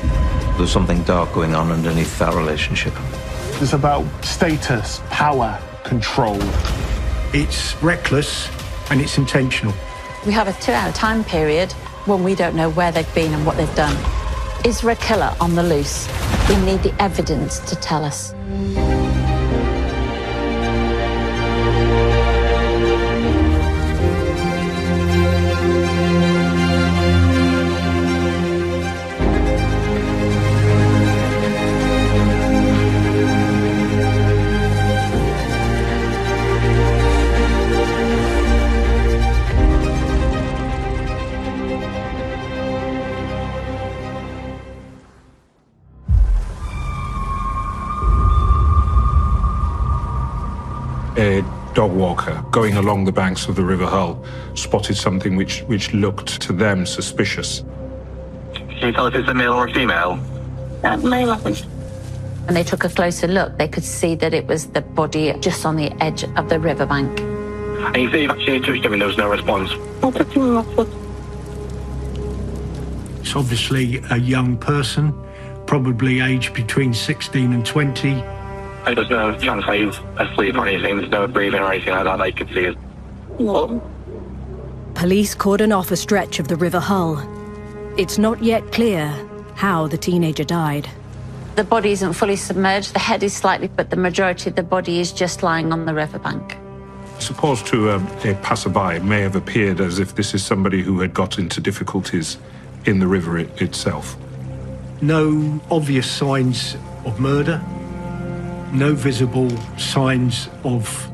There's something dark going on underneath that relationship. It's about status, power, control. It's reckless and it's intentional. We have a 2-hour time period when we don't know where they've been and what they've done. Is there a killer on the loose? We need the evidence to tell us. A dog walker going along the banks of the River Hull spotted something which looked to them suspicious. Can you tell if it's a male or a female? Male, I think. When they took a closer look, they could see that it was the body just on the edge of the riverbank. And you say you've actually touched him and there was no response? I took him in my foot. It's obviously a young person, probably aged between 16 and 20. There's no chance that he's asleep or anything, there's no breathing or anything like that I could see. No. Police cordon off a stretch of the River Hull. It's not yet clear how the teenager died. The body isn't fully submerged, the head is slightly, but the majority of the body is just lying on the riverbank. Supposed to a passerby, it may have appeared as if this is somebody who had got into difficulties in the river itself. No obvious signs of murder. No visible signs of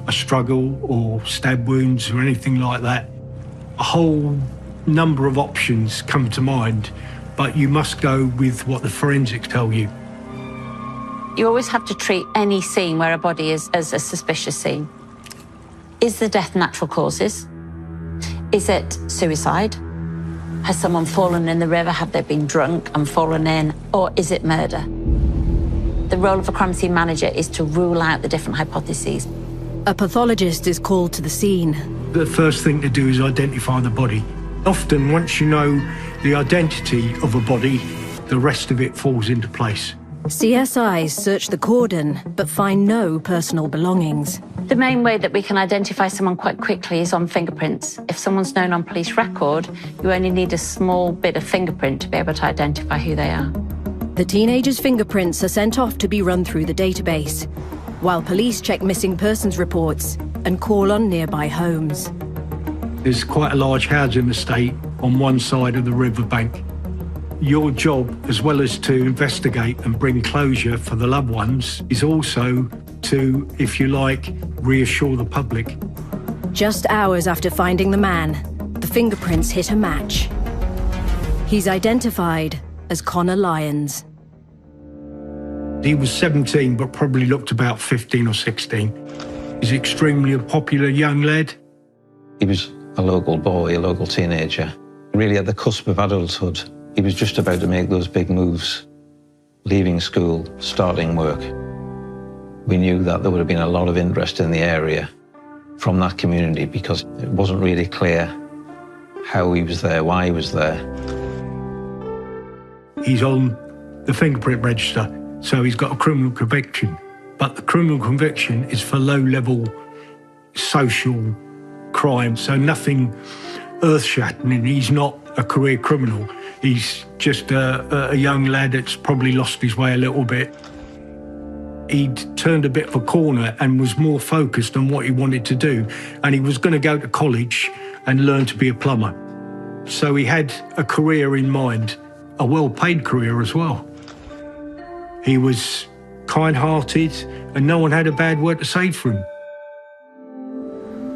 a struggle or stab wounds or anything like that. A whole number of options come to mind, but you must go with what the forensics tell you. You always have to treat any scene where a body is as a suspicious scene. Is the death natural causes? Is it suicide? Has someone fallen in the river? Have they been drunk and fallen in? Or is it murder? The role of a crime scene manager is to rule out the different hypotheses. A pathologist is called to the scene. The first thing to do is identify the body. Often, once you know the identity of a body, the rest of it falls into place. CSIs search the cordon, but find no personal belongings. The main way that we can identify someone quite quickly is on fingerprints. If someone's known on police record, you only need a small bit of fingerprint to be able to identify who they are. The teenager's fingerprints are sent off to be run through the database, while police check missing persons reports and call on nearby homes. There's quite a large housing estate on one side of the riverbank. Your job, as well as to investigate and bring closure for the loved ones, is also to, if you like, reassure the public. Just hours after finding the man, the fingerprints hit a match. He's identified as Connor Lyons. He was 17, but probably looked about 15 or 16. He's extremely a popular young lad. He was a local boy, a local teenager, really at the cusp of adulthood. He was just about to make those big moves, leaving school, starting work. We knew that there would have been a lot of interest in the area from that community because it wasn't really clear how he was there, why he was there. He's on the fingerprint register, so he's got a criminal conviction. But the criminal conviction is for low-level social crime, so nothing earth-shattering. He's not a career criminal. He's just a young lad that's probably lost his way a little bit. He'd turned a bit of a corner and was more focused on what he wanted to do. And he was going to go to college and learn to be a plumber. So he had a career in mind, a well-paid career as well. He was kind-hearted and no one had a bad word to say for him.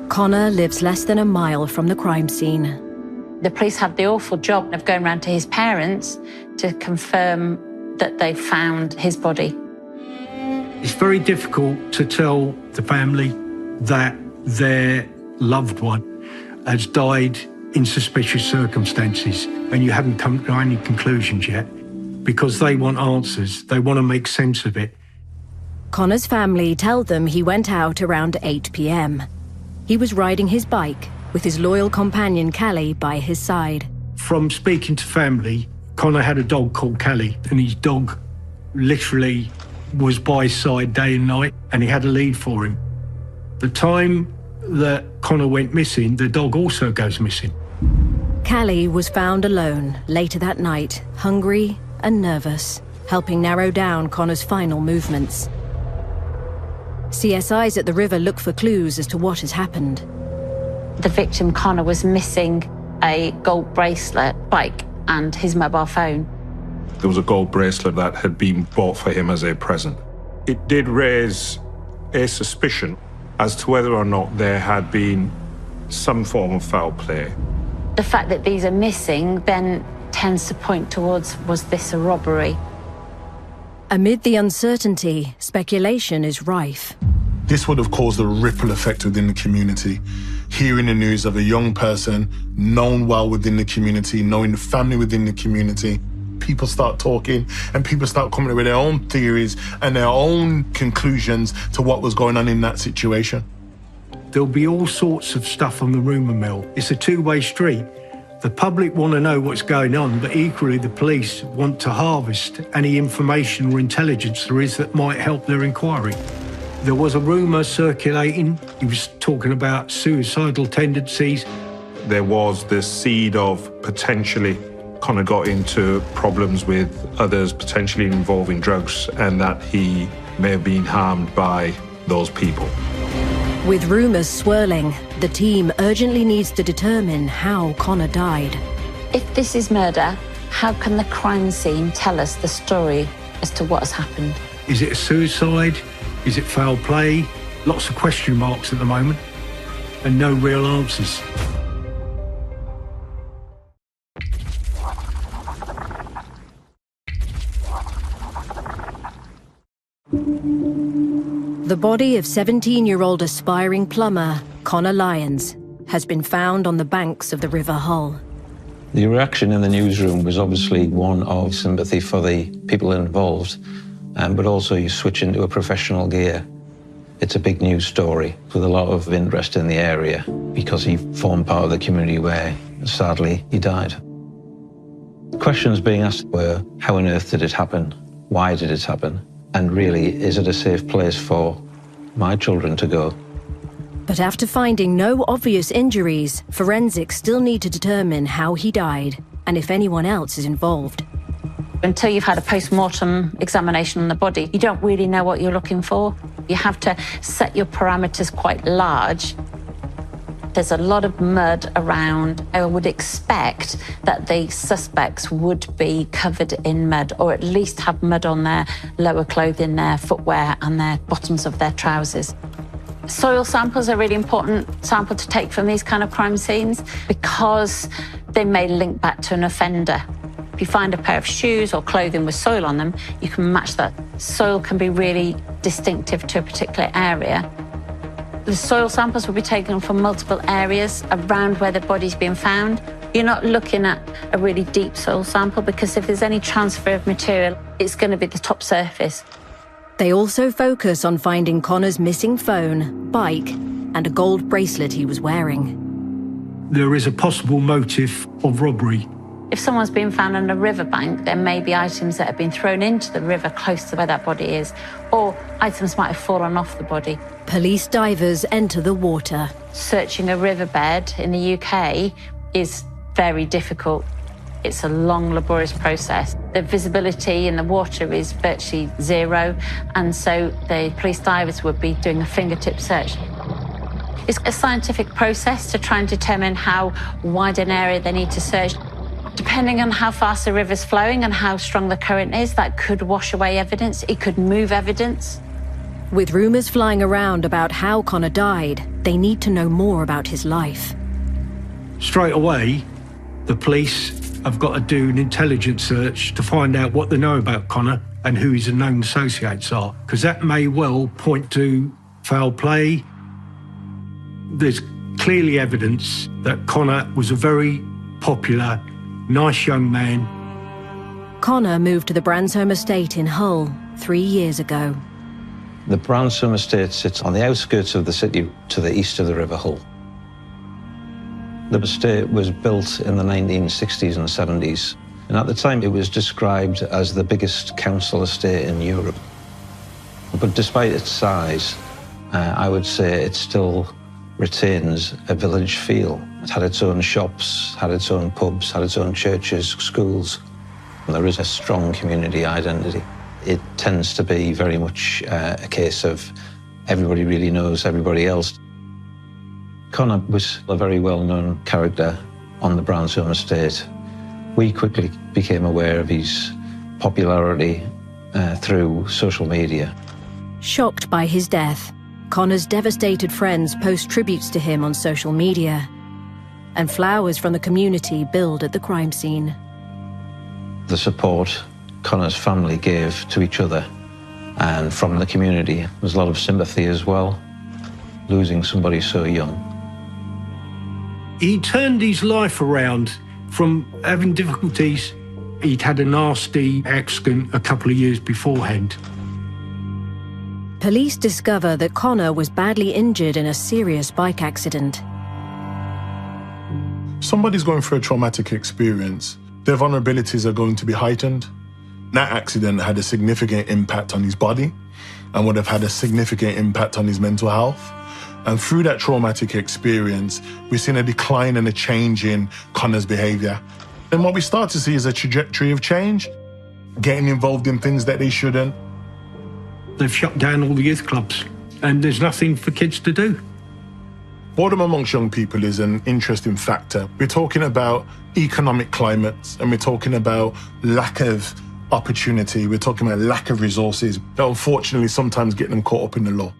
Connor lives less than a mile from the crime scene. The police had the awful job of going round to his parents to confirm that they found his body. It's very difficult to tell the family that their loved one has died in suspicious circumstances and you haven't come to any conclusions yet because they want answers. They want to make sense of it. Connor's family tell them he went out around 8 p.m. He was riding his bike with his loyal companion Callie by his side. From speaking to family, Connor had a dog called Callie, and his dog literally was by his side day and night, and he had a lead for him. The time that Connor went missing, the dog also goes missing. Callie was found alone later that night, hungry and nervous, helping narrow down Connor's final movements. CSIs at the river look for clues as to what has happened. The victim, Connor, was missing a gold bracelet, bike, and his mobile phone. There was a gold bracelet that had been bought for him as a present. It did raise a suspicion as to whether or not there had been some form of foul play. The fact that these are missing then tends to point towards, was this a robbery? Amid the uncertainty, speculation is rife. This would have caused a ripple effect within the community. Hearing the news of a young person known well within the community, knowing the family within the community, people start talking and people start coming up with their own theories and their own conclusions to what was going on in that situation. There'll be all sorts of stuff on the rumour mill. It's a two-way street. The public want to know what's going on, but equally the police want to harvest any information or intelligence there is that might help their inquiry. There was a rumour circulating. He was talking about suicidal tendencies. There was the seed of potentially Connor got into problems with others, potentially involving drugs, and that he may have been harmed by those people. With rumours swirling, the team urgently needs to determine how Connor died. If this is murder, how can the crime scene tell us the story as to what has happened? Is it a suicide? Is it foul play? Lots of question marks at the moment, and no real answers. The body of 17-year-old aspiring plumber Connor Lyons has been found on the banks of the River Hull. The reaction in the newsroom was obviously one of sympathy for the people involved, but also you switch into a professional gear. It's a big news story with a lot of interest in the area because he formed part of the community where, sadly, he died. Questions being asked were, how on earth did it happen? Why did it happen? And really, is it a safe place for my children to go? But after finding no obvious injuries, forensics still need to determine how he died and if anyone else is involved. Until you've had a post-mortem examination on the body, you don't really know what you're looking for. You have to set your parameters quite large. There's a lot of mud around. I would expect that the suspects would be covered in mud, or at least have mud on their lower clothing, their footwear, and their bottoms of their trousers. Soil samples are a really important sample to take from these kind of crime scenes because they may link back to an offender. If you find a pair of shoes or clothing with soil on them, you can match that. Soil can be really distinctive to a particular area. The soil samples will be taken from multiple areas around where the body's been found. You're not looking at a really deep soil sample because if there's any transfer of material, it's going to be the top surface. They also focus on finding Connor's missing phone, bike, and a gold bracelet he was wearing. There is a possible motive of robbery. If someone's been found on a riverbank, there may be items that have been thrown into the river close to where that body is, or items might have fallen off the body. Police divers enter the water. Searching a riverbed in the UK is very difficult. It's a long, laborious process. The visibility in the water is virtually zero, and so the police divers would be doing a fingertip search. It's a scientific process to try and determine how wide an area they need to search. Depending on how fast the river's flowing and how strong the current is, that could wash away evidence. It could move evidence. With rumours flying around about how Connor died, they need to know more about his life. Straight away, the police have got to do an intelligence search to find out what they know about Connor and who his known associates are, because that may well point to foul play. There's clearly evidence that Connor was a very popular, nice young man. Connor moved to the Bransholme estate in Hull 3 years ago. The Bransholme estate sits on the outskirts of the city to the east of the River Hull. The estate was built in the 1960s and 70s, and at the time it was described as the biggest council estate in Europe. But despite its size, I would say it still retains a village feel. It had its own shops, had its own pubs, had its own churches, schools, and there is a strong community identity. It tends to be very much a case of everybody really knows everybody else. Connor was a very well-known character on the Bransholme estate. We quickly became aware of his popularity through social media. Shocked by his death, Connor's devastated friends post tributes to him on social media, and flowers from the community build at the crime scene. The support Connor's family gave to each other and from the community was a lot of sympathy as well, losing somebody so young. He turned his life around from having difficulties. He'd had a nasty accident a couple of years beforehand. Police discover that Connor was badly injured in a serious bike accident. Somebody's going through a traumatic experience. Their vulnerabilities are going to be heightened. That accident had a significant impact on his body and would have had a significant impact on his mental health. And through that traumatic experience, we've seen a decline and a change in Connor's behaviour. And what we start to see is a trajectory of change, getting involved in things that they shouldn't. They've shut down all the youth clubs, and there's nothing for kids to do. Boredom amongst young people is an interesting factor. We're talking about economic climates, and we're talking about lack of opportunity. We're talking about lack of resources that unfortunately sometimes get them caught up in the law.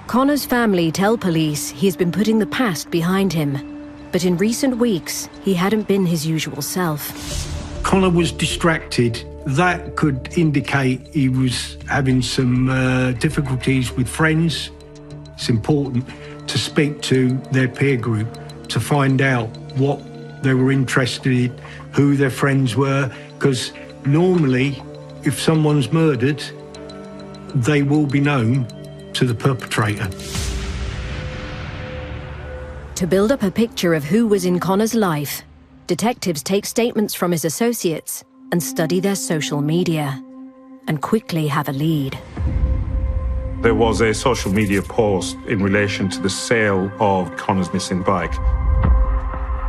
Connor's family tell police he's been putting the past behind him, but in recent weeks, he hadn't been his usual self. Connor was distracted. That could indicate he was having some difficulties with friends. It's important to speak to their peer group to find out what they were interested in, who their friends were, because normally if someone's murdered, they will be known to the perpetrator. To build up a picture of who was in Connor's life, detectives take statements from his associates and study their social media, and quickly have a lead. There was a social media post in relation to the sale of Connor's missing bike.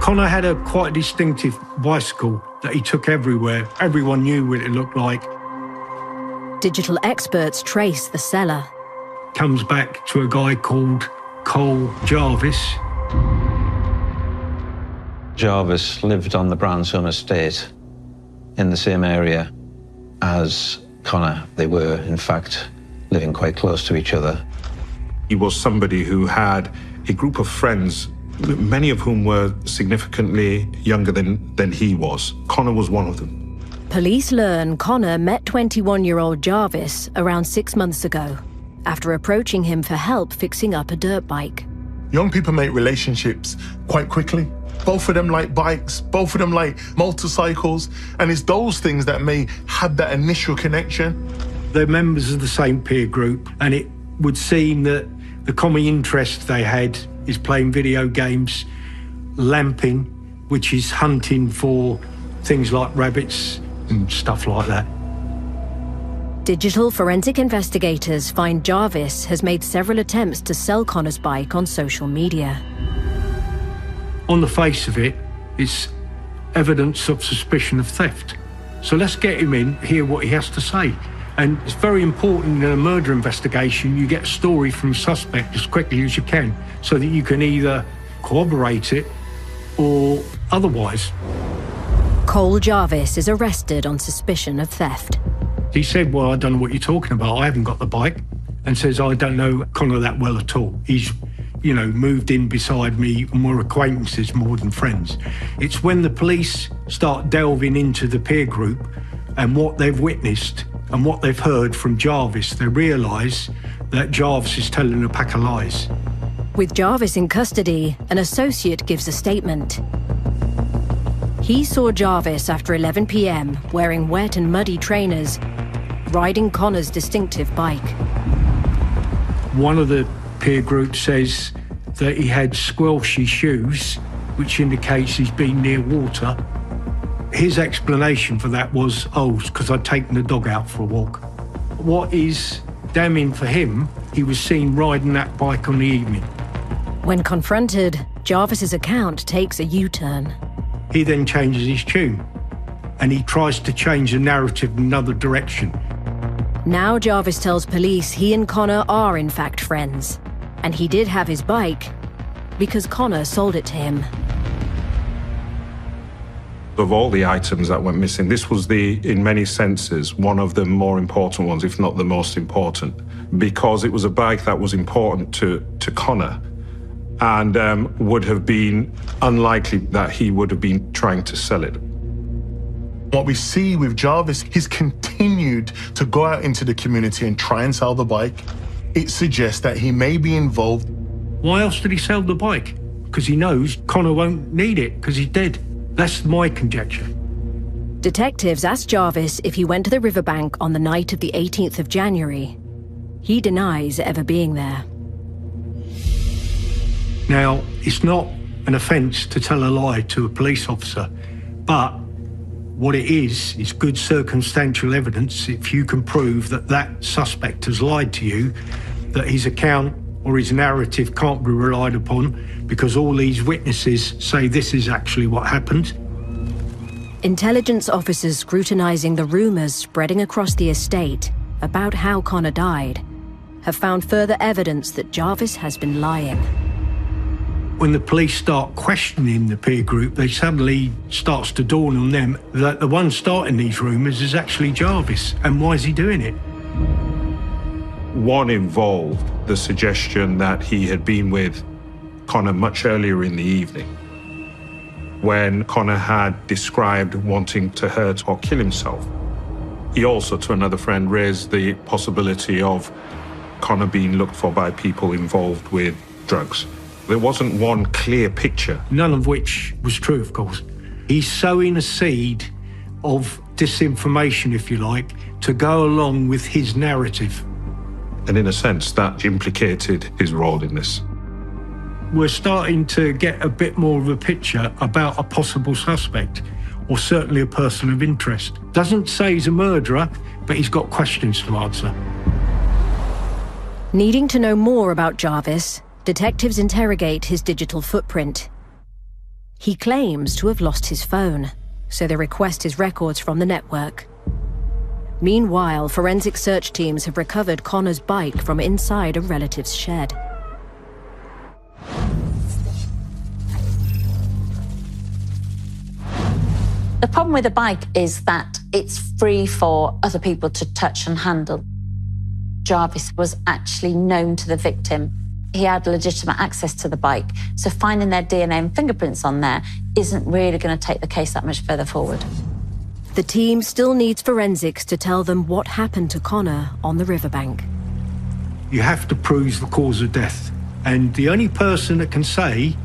Connor had a quite distinctive bicycle that he took everywhere. Everyone knew what it looked like. Digital experts trace the seller. Comes back to a guy called Cole Jarvis. Jarvis lived on the Bransholm estate in the same area as Connor. They were, in fact, living quite close to each other. He was somebody who had a group of friends, many of whom were significantly younger than he was. Connor was one of them. Police learn Connor met 21-year-old Jarvis around 6 months ago, after approaching him for help fixing up a dirt bike. Young people make relationships quite quickly. Both of them like bikes, both of them like motorcycles, and it's those things that may have that initial connection. They're members of the same peer group, and it would seem that the common interest they had is playing video games, lamping, which is hunting for things like rabbits and stuff like that. Digital forensic investigators find Jarvis has made several attempts to sell Connor's bike on social media. On the face of it, it's evidence of suspicion of theft. So let's get him in, hear what he has to say. And it's very important in a murder investigation, you get a story from the suspect as quickly as you can, so that you can either corroborate it or otherwise. Cole Jarvis is arrested on suspicion of theft. He said, well, I don't know what you're talking about, I haven't got the bike, and says, I don't know Connor that well at all. He's, moved in beside me, and we're acquaintances more than friends. It's when the police start delving into the peer group and what they've witnessed and what they've heard from Jarvis, they realise that Jarvis is telling a pack of lies. With Jarvis in custody, an associate gives a statement. He saw Jarvis after 11 p.m. wearing wet and muddy trainers, riding Connor's distinctive bike. One of the peer group says that he had squelchy shoes, which indicates he's been near water. His explanation for that was, because I'd taken the dog out for a walk. What is damning for him, he was seen riding that bike on the evening. When confronted, Jarvis's account takes a U-turn. He then changes his tune, and he tries to change the narrative in another direction. Now Jarvis tells police he and Connor are in fact friends, and he did have his bike because Connor sold it to him. Of all the items that went missing, this was in many senses, one of the more important ones, if not the most important, because it was a bike that was important to Connor, and would have been unlikely that he would have been trying to sell it. What we see with Jarvis, he's continued to go out into the community and try and sell the bike. It suggests that he may be involved. Why else did he sell the bike? Because he knows Connor won't need it because he's dead. That's my conjecture. Detectives asked Jarvis if he went to the riverbank on the night of the 18th of January. He denies ever being there. Now, it's not an offence to tell a lie to a police officer, but what it is good circumstantial evidence if you can prove that that suspect has lied to you, that his account or his narrative can't be relied upon because all these witnesses say this is actually what happened. Intelligence officers scrutinising the rumours spreading across the estate about how Connor died have found further evidence that Jarvis has been lying. When the police start questioning the peer group, they suddenly starts to dawn on them that the one starting these rumours is actually Jarvis. And why is he doing it? One involved the suggestion that he had been with Connor much earlier in the evening, when Connor had described wanting to hurt or kill himself. He also, to another friend, raised the possibility of Connor being looked for by people involved with drugs. There wasn't one clear picture. None of which was true, of course. He's sowing a seed of disinformation, if you like, to go along with his narrative. And in a sense, that implicated his role in this. We're starting to get a bit more of a picture about a possible suspect, or certainly a person of interest. Doesn't say he's a murderer, but he's got questions to answer. Needing to know more about Jarvis, detectives interrogate his digital footprint. He claims to have lost his phone, so they request his records from the network. Meanwhile, forensic search teams have recovered Connor's bike from inside a relative's shed. The problem with a bike is that it's free for other people to touch and handle. Jarvis was actually known to the victim. He had legitimate access to the bike, so finding their DNA and fingerprints on there isn't really going to take the case that much further forward. The team still needs forensics to tell them what happened to Connor on the riverbank. You have to prove the cause of death, and the only person that can say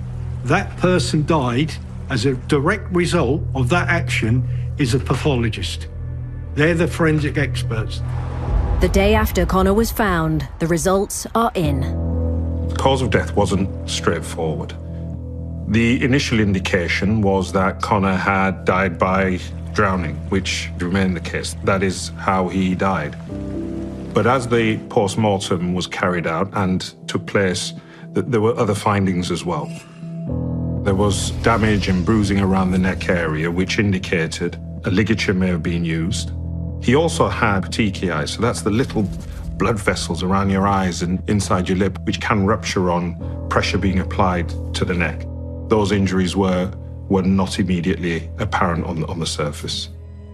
that person died as a direct result of that action is a pathologist. They're the forensic experts. The day after Connor was found, the results are in. The cause of death wasn't straightforward. The initial indication was that Connor had died by drowning, which remained the case. That is how he died. But as the post-mortem was carried out and took place, there were other findings as well. There was damage and bruising around the neck area, which indicated a ligature may have been used. He also had petechiae, so that's the little blood vessels around your eyes and inside your lip, which can rupture on pressure being applied to the neck. Those injuries were not immediately apparent on the surface.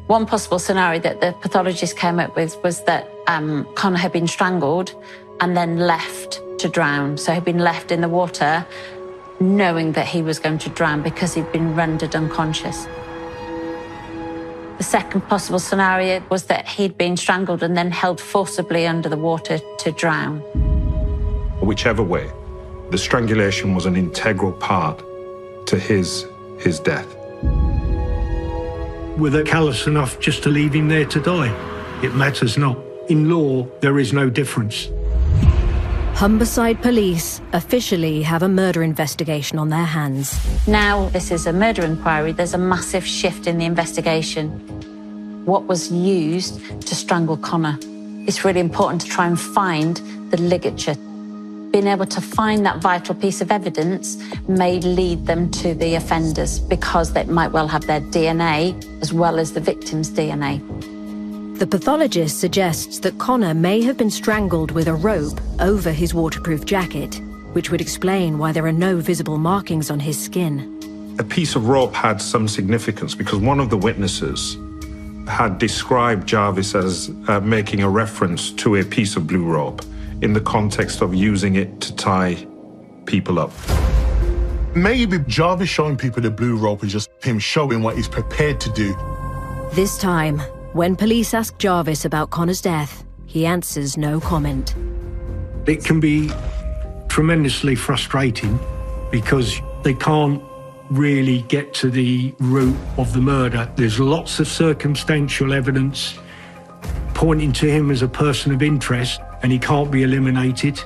One possible scenario that the pathologist came up with was that Connor had been strangled and then left to drown. So he'd been left in the water knowing that he was going to drown because he'd been rendered unconscious. The second possible scenario was that he'd been strangled and then held forcibly under the water to drown. Whichever way, the strangulation was an integral part to his death. Were they callous enough just to leave him there to die? It matters not. In law, there is no difference. Humberside police officially have a murder investigation on their hands. Now this is a murder inquiry. There's a massive shift in the investigation. What was used to strangle Connor? It's really important to try and find the ligature. Being able to find that vital piece of evidence may lead them to the offenders because they might well have their DNA as well as the victim's DNA. The pathologist suggests that Connor may have been strangled with a rope over his waterproof jacket, which would explain why there are no visible markings on his skin. A piece of rope had some significance because one of the witnesses had described Jarvis as making a reference to a piece of blue rope in the context of using it to tie people up. Maybe Jarvis showing people the blue rope is just him showing what he's prepared to do. This time, when police ask Jarvis about Connor's death, he answers no comment. It can be tremendously frustrating because they can't really get to the root of the murder. There's lots of circumstantial evidence pointing to him as a person of interest, and he can't be eliminated,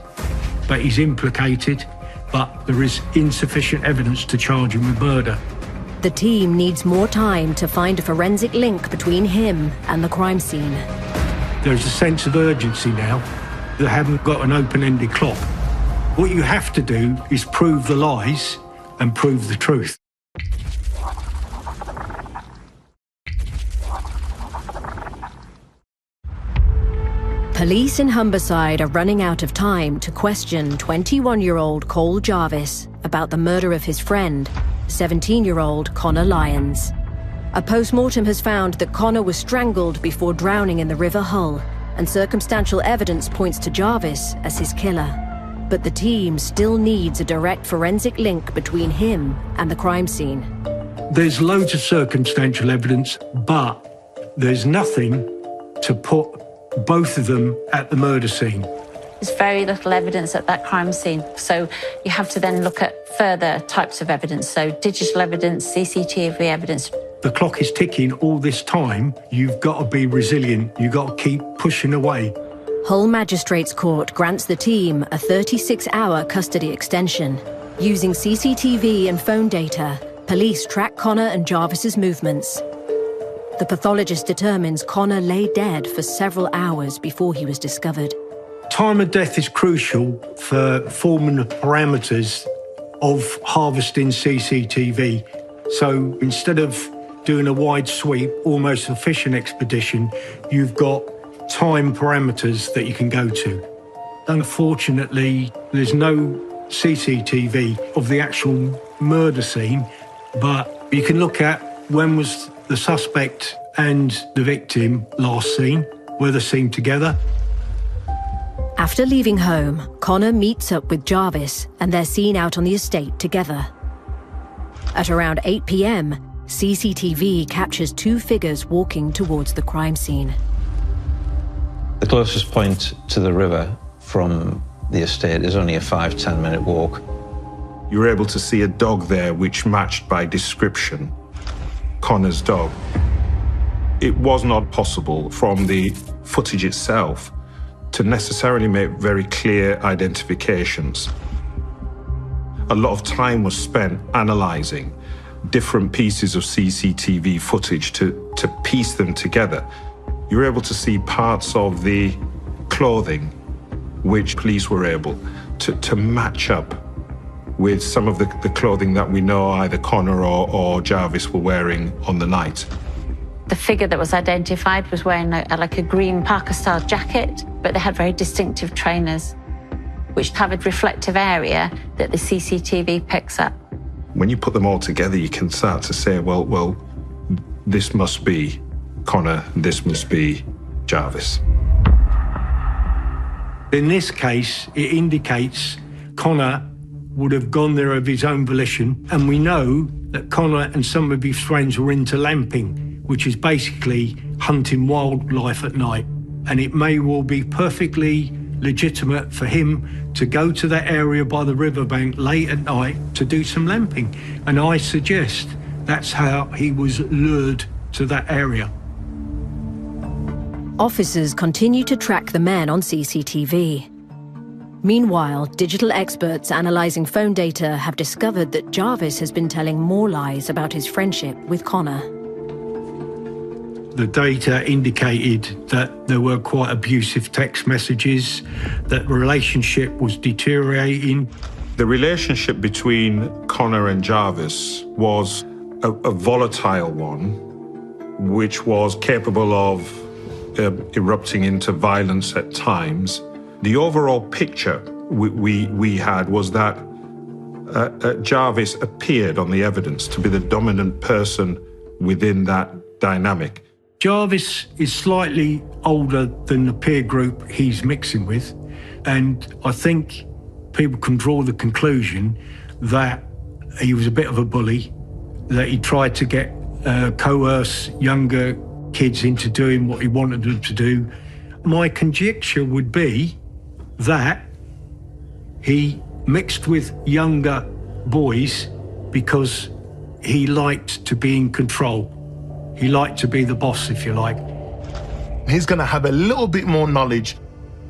but he's implicated, but there is insufficient evidence to charge him with murder. The team needs more time to find a forensic link between him and the crime scene. There's a sense of urgency now. They haven't got an open-ended clock. What you have to do is prove the lies and prove the truth. Police in Humberside are running out of time to question 21-year-old Cole Jarvis about the murder of his friend, 17-year-old Connor Lyons. A post-mortem has found that Connor was strangled before drowning in the River Hull, and circumstantial evidence points to Jarvis as his killer. But the team still needs a direct forensic link between him and the crime scene. There's loads of circumstantial evidence, but there's nothing to put both of them at the murder scene. There's very little evidence at that crime scene. So you have to then look at further types of evidence. So digital evidence, CCTV evidence. The clock is ticking all this time. You've got to be resilient. You've got to keep pushing away. Hull Magistrates Court grants the team a 36-hour custody extension. Using CCTV and phone data, police track Connor and Jarvis's movements. The pathologist determines Connor lay dead for several hours before he was discovered. Time of death is crucial for forming the parameters of harvesting CCTV. So instead of doing a wide sweep, almost a fishing expedition, you've got time parameters that you can go to. Unfortunately, there's no CCTV of the actual murder scene, but you can look at when was the suspect and the victim last seen, were they seen together. After leaving home, Connor meets up with Jarvis and they're seen out on the estate together. At around 8 p.m, CCTV captures two figures walking towards the crime scene. The closest point to the river from the estate is only a 5-10 minute walk. You were able to see a dog there which matched by description Connor's dog. It was not possible from the footage itself to necessarily make very clear identifications. A lot of time was spent analysing different pieces of CCTV footage to piece them together. You were able to see parts of the clothing which police were able to match up with some of the clothing that we know either Connor or Jarvis were wearing on the night. The figure that was identified was wearing like a green Parker-style jacket, but they had very distinctive trainers, which covered reflective area that the CCTV picks up. When you put them all together, you can start to say, well, this must be Connor, this must be Jarvis. In this case, it indicates Connor would have gone there of his own volition, and we know that Connor and some of his friends were into lamping, which is basically hunting wildlife at night. And it may well be perfectly legitimate for him to go to that area by the riverbank late at night to do some lamping. And I suggest that's how he was lured to that area. Officers continue to track the men on CCTV. Meanwhile, digital experts analysing phone data have discovered that Jarvis has been telling more lies about his friendship with Connor. The data indicated that there were quite abusive text messages, that the relationship was deteriorating. The relationship between Connor and Jarvis was a volatile one, which was capable of erupting into violence at times. The overall picture we had was that Jarvis appeared on the evidence to be the dominant person within that dynamic. Jarvis is slightly older than the peer group he's mixing with, and I think people can draw the conclusion that he was a bit of a bully, that he tried to coerce younger kids into doing what he wanted them to do. My conjecture would be that he mixed with younger boys because he liked to be in control. He liked to be the boss, if you like. He's going to have a little bit more knowledge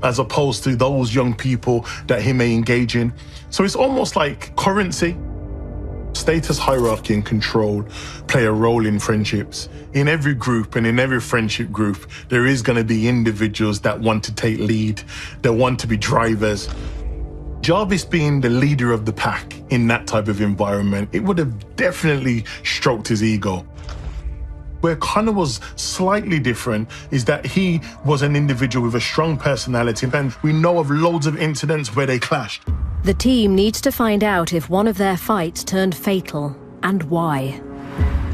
as opposed to those young people that he may engage in. So it's almost like currency. Status, hierarchy, and control play a role in friendships. In every group and in every friendship group, there is going to be individuals that want to take lead, that want to be drivers. Jarvis being the leader of the pack in that type of environment, it would have definitely stroked his ego. Where Connor was slightly different is that he was an individual with a strong personality, and we know of loads of incidents where they clashed. The team needs to find out if one of their fights turned fatal, and why.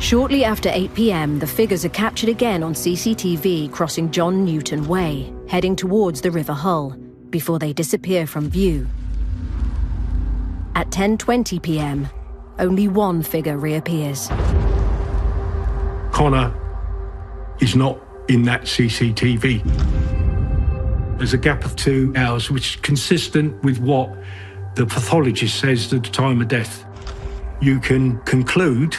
Shortly after 8 p.m, the figures are captured again on CCTV crossing John Newton Way, heading towards the River Hull, before they disappear from view. At 10:20 p.m, only one figure reappears. Connor is not in that CCTV. There's a gap of 2 hours, which is consistent with what the pathologist says at the time of death. You can conclude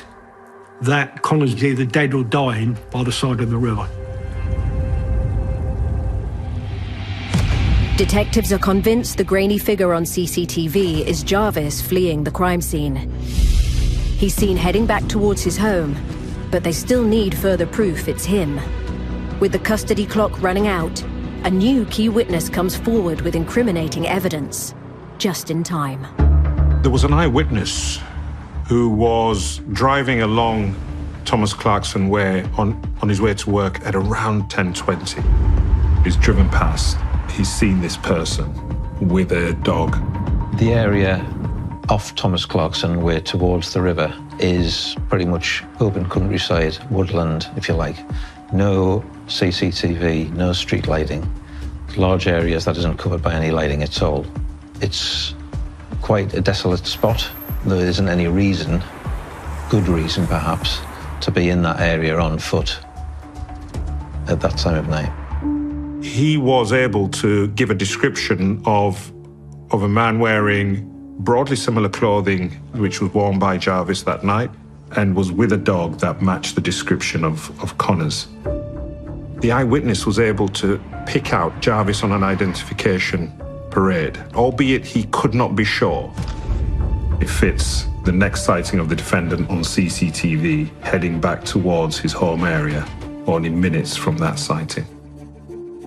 that Connor's either dead or dying by the side of the river. Detectives are convinced the grainy figure on CCTV is Jarvis fleeing the crime scene. He's seen heading back towards his home, but they still need further proof it's him. With the custody clock running out, a new key witness comes forward with incriminating evidence, just in time. There was an eyewitness who was driving along Thomas Clarkson Way on his way to work at around 10:20. He's driven past. He's seen this person with a dog. The area off Thomas Clarkson Way towards the river is pretty much open countryside, woodland, if you like. No CCTV, no street lighting. Large areas that isn't covered by any lighting at all. It's quite a desolate spot. There isn't any reason, good reason perhaps, to be in that area on foot at that time of night. He was able to give a description of a man wearing broadly similar clothing which was worn by Jarvis that night and was with a dog that matched the description of Connor's. The eyewitness was able to pick out Jarvis on an identification parade, albeit he could not be sure. It fits the next sighting of the defendant on CCTV heading back towards his home area, only minutes from that sighting.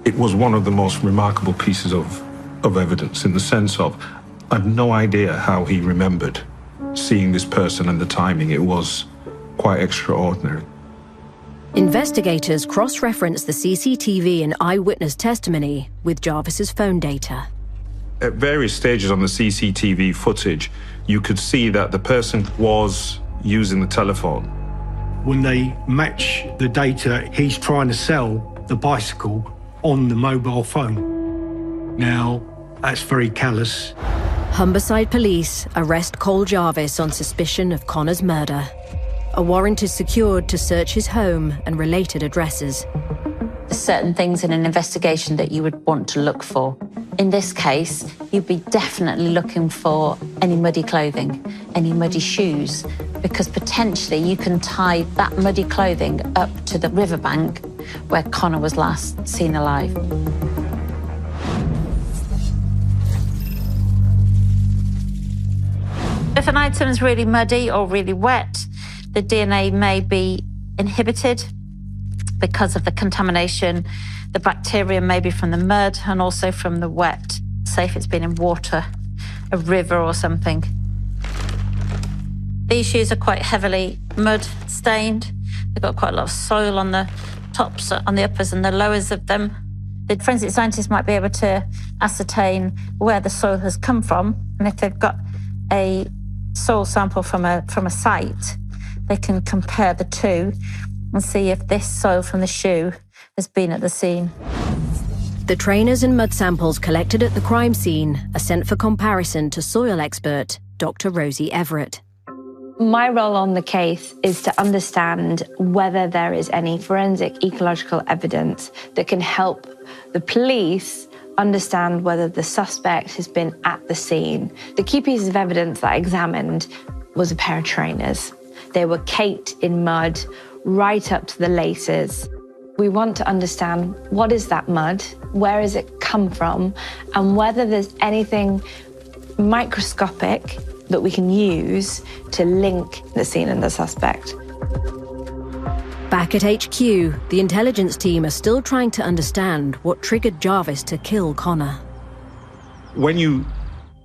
It was one of the most remarkable pieces of evidence in the sense of, I've no idea how he remembered seeing this person and the timing. It was quite extraordinary. Investigators cross-reference the CCTV and eyewitness testimony with Jarvis's phone data. At various stages on the CCTV footage, you could see that the person was using the telephone. When they match the data, he's trying to sell the bicycle on the mobile phone. Now, that's very callous. Humberside police arrest Cole Jarvis on suspicion of Connor's murder. A warrant is secured to search his home and related addresses. There's certain things in an investigation that you would want to look for. In this case, you'd be definitely looking for any muddy clothing, any muddy shoes, because potentially you can tie that muddy clothing up to the riverbank where Connor was last seen alive. If an item is really muddy or really wet, the DNA may be inhibited because of the contamination. The bacteria may be from the mud and also from the wet. Say if it's been in water, a river or something. These shoes are quite heavily mud stained. They've got quite a lot of soil on the tops, on the uppers and the lowers of them. The forensic scientists might be able to ascertain where the soil has come from, and if they've got a soil sample from a site, they can compare the two and see if this soil from the shoe has been at the scene. The trainers and mud samples collected at the crime scene are sent for comparison to soil expert Dr. Rosie Everett. My role on the case is to understand whether there is any forensic ecological evidence that can help the police understand whether the suspect has been at the scene. The key pieces of evidence that I examined was a pair of trainers. They were caked in mud right up to the laces. We want to understand what is that mud, where has it come from, and whether there's anything microscopic that we can use to link the scene and the suspect. Back at HQ, the intelligence team are still trying to understand what triggered Jarvis to kill Connor. When you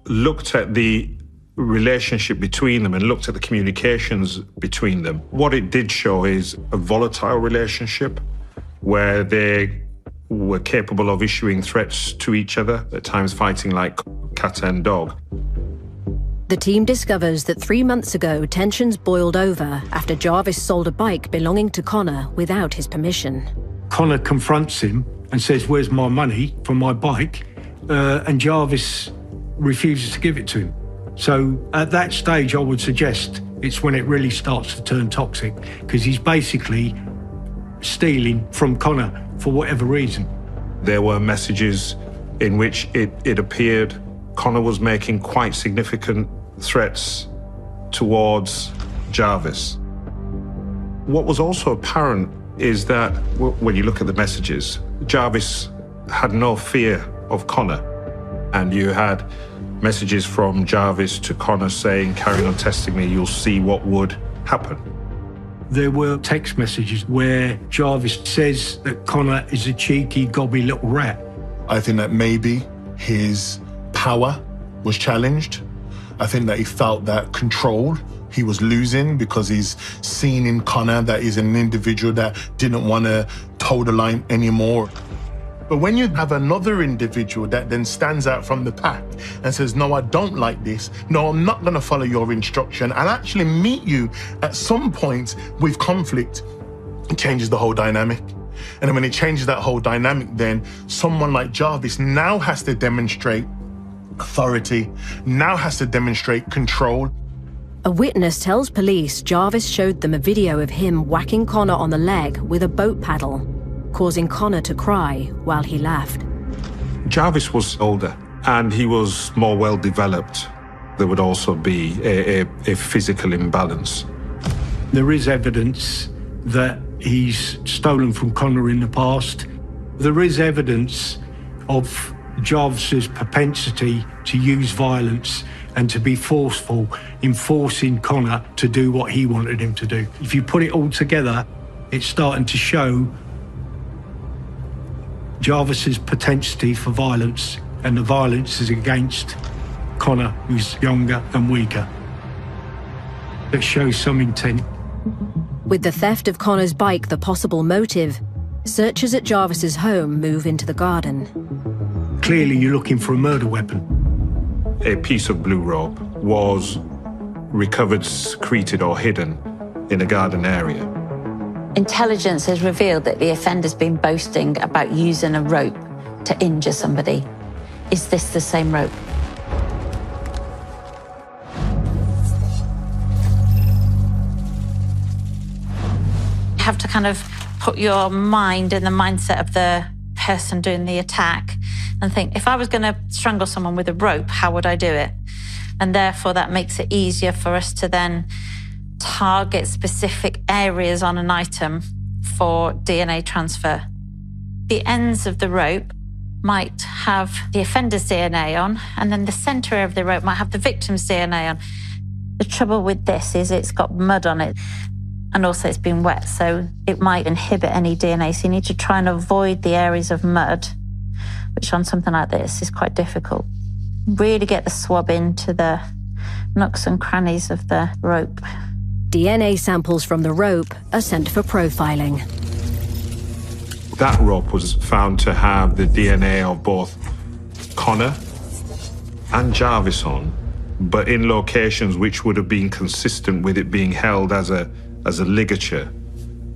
looked at the relationship between them and looked at the communications between them, what it did show is a volatile relationship where they were capable of issuing threats to each other, at times fighting like cat and dog. The team discovers that 3 months ago, tensions boiled over after Jarvis sold a bike belonging to Connor without his permission. Connor confronts him and says, "Where's my money for my bike?" And Jarvis refuses to give it to him. So at that stage, I would suggest it's when it really starts to turn toxic, because he's basically stealing from Connor for whatever reason. There were messages in which it appeared Connor was making quite significant threats towards Jarvis. What was also apparent is that when you look at the messages, Jarvis had no fear of Connor. And you had messages from Jarvis to Connor saying, "Carry on testing me, you'll see what would happen." There were text messages where Jarvis says that Connor is a cheeky, gobby little rat. I think that maybe his power was challenged. I think that he felt that control he was losing because he's seen in Connor that he's an individual that didn't want to toe the line anymore. But when you have another individual that then stands out from the pack and says, "No, I don't like this. No, I'm not going to follow your instruction," and actually meet you at some point with conflict, it changes the whole dynamic. And then when it changes that whole dynamic, then someone like Jarvis now has to demonstrate authority, now has to demonstrate control. A witness tells police Jarvis showed them a video of him whacking Connor on the leg with a boat paddle, causing Connor to cry while he laughed. Jarvis was older and he was more well-developed. There would also be a physical imbalance. There is evidence that he's stolen from Connor in the past. There is evidence of Jarvis's propensity to use violence and to be forceful in forcing Connor to do what he wanted him to do. If you put it all together, it's starting to show Jarvis's propensity for violence, and the violence is against Connor, who's younger and weaker. It shows some intent. With the theft of Connor's bike the possible motive, searchers at Jarvis's home move into the garden. Clearly you're looking for a murder weapon. A piece of blue rope was recovered, secreted or hidden in a garden area. Intelligence has revealed that the offender's been boasting about using a rope to injure somebody. Is this the same rope? You have to kind of put your mind in the mindset of the person doing the attack and think, if I was going to strangle someone with a rope, how would I do it? And therefore that makes it easier for us to then target specific areas on an item for DNA transfer. The ends of the rope might have the offender's DNA on, and then the center of the rope might have the victim's DNA on. The trouble with this is it's got mud on it, and also it's been wet, so it might inhibit any DNA. So you need to try and avoid the areas of mud, which on something like this is quite difficult. Really get the swab into the nooks and crannies of the rope. DNA samples from the rope are sent for profiling. That rope was found to have the DNA of both Connor and Jarvis on, but in locations which would have been consistent with it being held as a ligature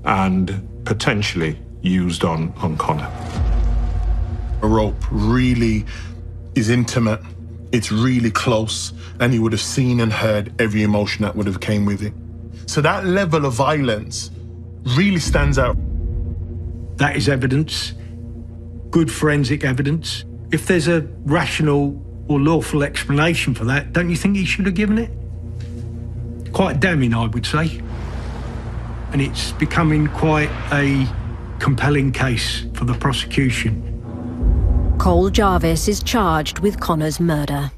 and potentially used on Connor. A rope really is intimate, it's really close, and you would have seen and heard every emotion that would have came with it. So that level of violence really stands out. That is evidence, good forensic evidence. If there's a rational or lawful explanation for that, don't you think he should have given it? Quite damning, I would say. And it's becoming quite a compelling case for the prosecution. Cole Jarvis is charged with Connor's murder.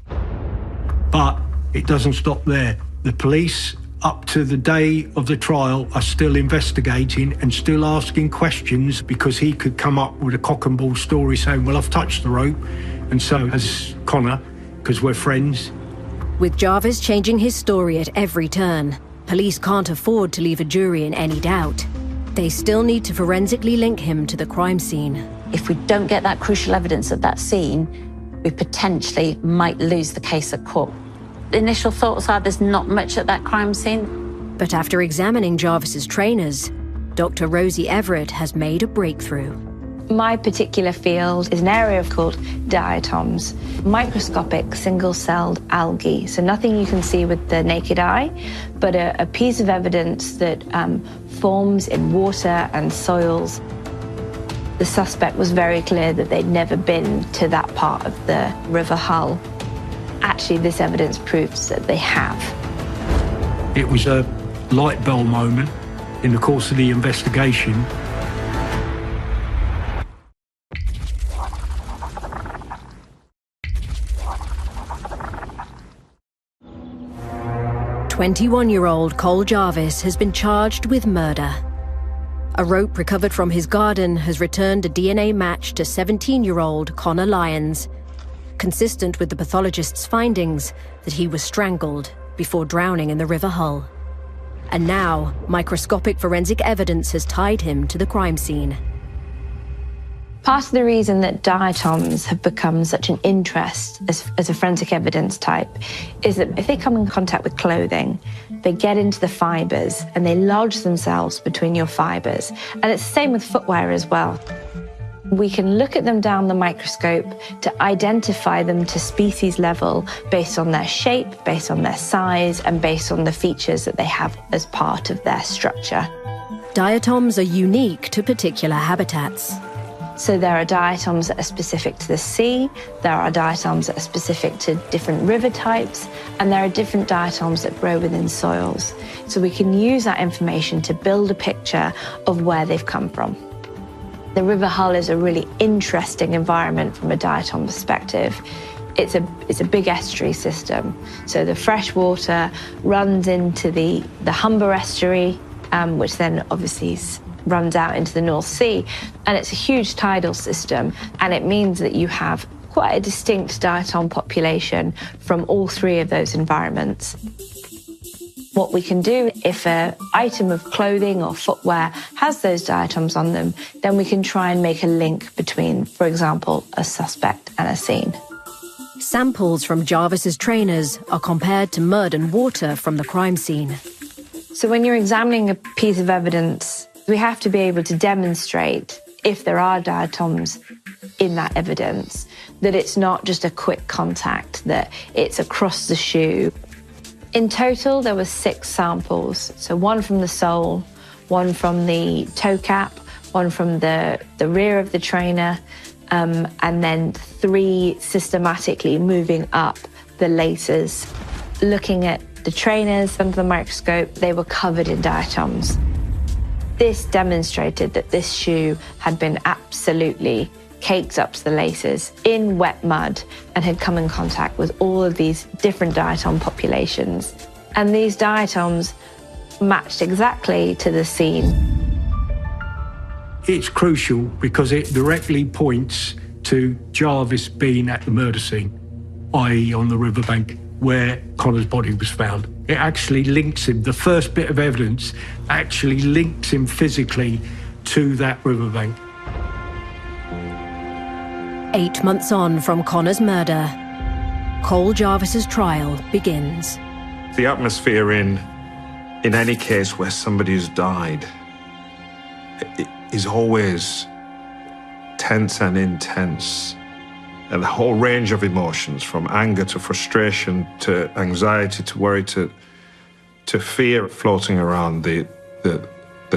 But it doesn't stop there. The police, up to the day of the trial, are still investigating and still asking questions, because he could come up with a cock and bull story saying, well, I've touched the rope, and so has Connor, because we're friends. With Jarvis changing his story at every turn, police can't afford to leave a jury in any doubt. They still need to forensically link him to the crime scene. If we don't get that crucial evidence at that scene, we potentially might lose the case at court. The initial thoughts are there's not much at that crime scene. But after examining Jarvis's trainers, Dr. Rosie Everett has made a breakthrough. My particular field is an area called diatoms, microscopic single-celled algae. So nothing you can see with the naked eye, but a piece of evidence that forms in water and soils. The suspect was very clear that they'd never been to that part of the River Hull. Actually, this evidence proves that they have. It was a light bulb moment in the course of the investigation. "21-year-old Cole Jarvis has been charged with murder. A rope recovered from his garden has returned a DNA match to 17-year-old Connor Lyons, consistent with the pathologist's findings that he was strangled before drowning in the River Hull. And now, microscopic forensic evidence has tied him to the crime scene. Part of the reason that diatoms have become such an interest as a forensic evidence type is that if they come in contact with clothing, they get into the fibres and they lodge themselves between your fibres. And it's the same with footwear as well. We can look at them down the microscope to identify them to species level based on their shape, based on their size, and based on the features that they have as part of their structure. Diatoms are unique to particular habitats. So there are diatoms that are specific to the sea, there are diatoms that are specific to different river types, and there are different diatoms that grow within soils. So we can use that information to build a picture of where they've come from. The River Hull is a really interesting environment from a diatom perspective. It's a big estuary system. So the fresh water runs into the Humber estuary, which then obviously runs out into the North Sea. And it's a huge tidal system. And it means that you have quite a distinct diatom population from all three of those environments. What we can do, if an item of clothing or footwear has those diatoms on them, then we can try and make a link between, for example, a suspect and a scene. Samples from Jarvis's trainers are compared to mud and water from the crime scene. So when you're examining a piece of evidence, we have to be able to demonstrate, if there are diatoms in that evidence, that it's not just a quick contact, that it's across the shoe. In total, there were 6 samples. So one from the sole, one from the toe cap, one from the rear of the trainer, and then 3 systematically moving up the laces. Looking at the trainers under the microscope, they were covered in diatoms. This demonstrated that this shoe had been absolutely caked up to the laces in wet mud and had come in contact with all of these different diatom populations. And these diatoms matched exactly to the scene. It's crucial because it directly points to Jarvis being at the murder scene, i.e. on the riverbank where Connor's body was found. It actually links him, the first bit of evidence actually links him physically to that riverbank. 8 months on from Connor's murder, Cole Jarvis's trial begins. The atmosphere in any case where somebody has died is always tense and intense. And the whole range of emotions, from anger to frustration to anxiety to worry to fear, floating around the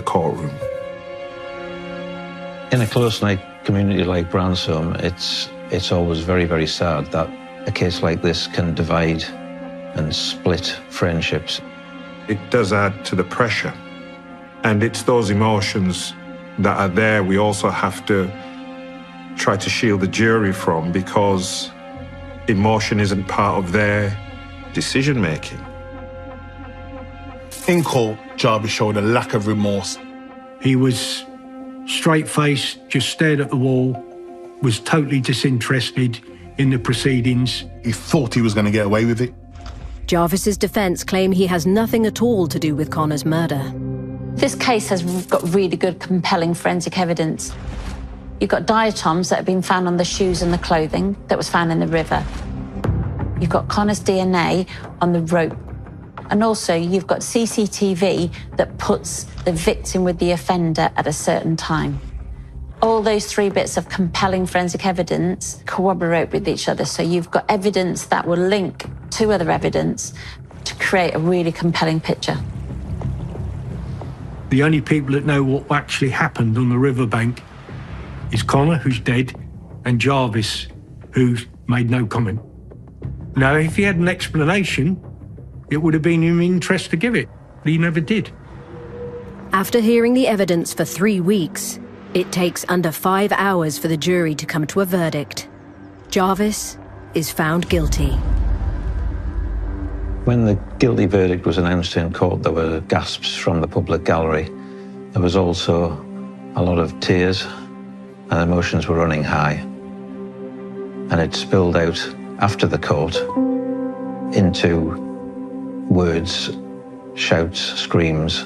courtroom. In a close-knit community like Bransholm, it's always very, very sad that a case like this can divide and split friendships. It does add to the pressure. And it's those emotions that are there we also have to try to shield the jury from, because emotion isn't part of their decision-making. In court, Jarvis showed a lack of remorse. He was straight-faced, just stared at the wall, was totally disinterested in the proceedings. He thought he was going to get away with it. Jarvis's defence claim he has nothing at all to do with Connor's murder. This case has got really good, compelling forensic evidence. You've got diatoms that have been found on the shoes and the clothing that was found in the river. You've got Connor's DNA on the rope. And also you've got CCTV that puts the victim with the offender at a certain time. All those 3 bits of compelling forensic evidence corroborate with each other. So you've got evidence that will link to other evidence to create a really compelling picture. The only people that know what actually happened on the riverbank is Connor, who's dead, and Jarvis, who's made no comment. Now, if he had an explanation, it would have been in his interest to give it, but he never did. After hearing the evidence for 3 weeks, it takes under 5 hours for the jury to come to a verdict. Jarvis is found guilty. When the guilty verdict was announced in court, there were gasps from the public gallery. There was also a lot of tears, and emotions were running high. And it spilled out after the court into words, shouts, screams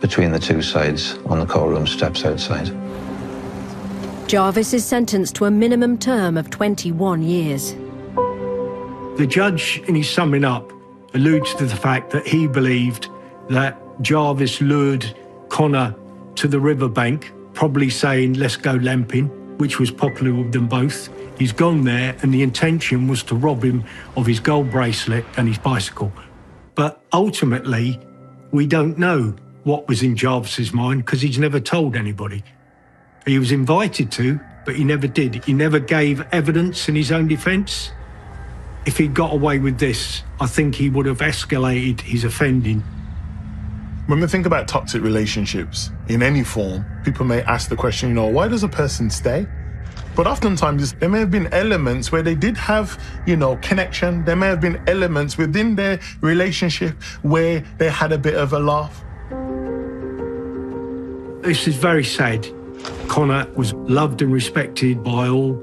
between the two sides on the courtroom steps outside. Jarvis is sentenced to a minimum term of 21 years. The judge, in his summing up, alludes to the fact that he believed that Jarvis lured Connor to the riverbank, probably saying, let's go lamping, which was popular with them both. He's gone there, and the intention was to rob him of his gold bracelet and his bicycle. But ultimately, we don't know what was in Jarvis's mind because he's never told anybody. He was invited to, but he never did. He never gave evidence in his own defence. If he'd got away with this, I think he would have escalated his offending. When we think about toxic relationships in any form, people may ask the question, why does a person stay? But oftentimes there may have been elements where they did have, connection. There may have been elements within their relationship where they had a bit of a laugh. This is very sad. Connor was loved and respected by all.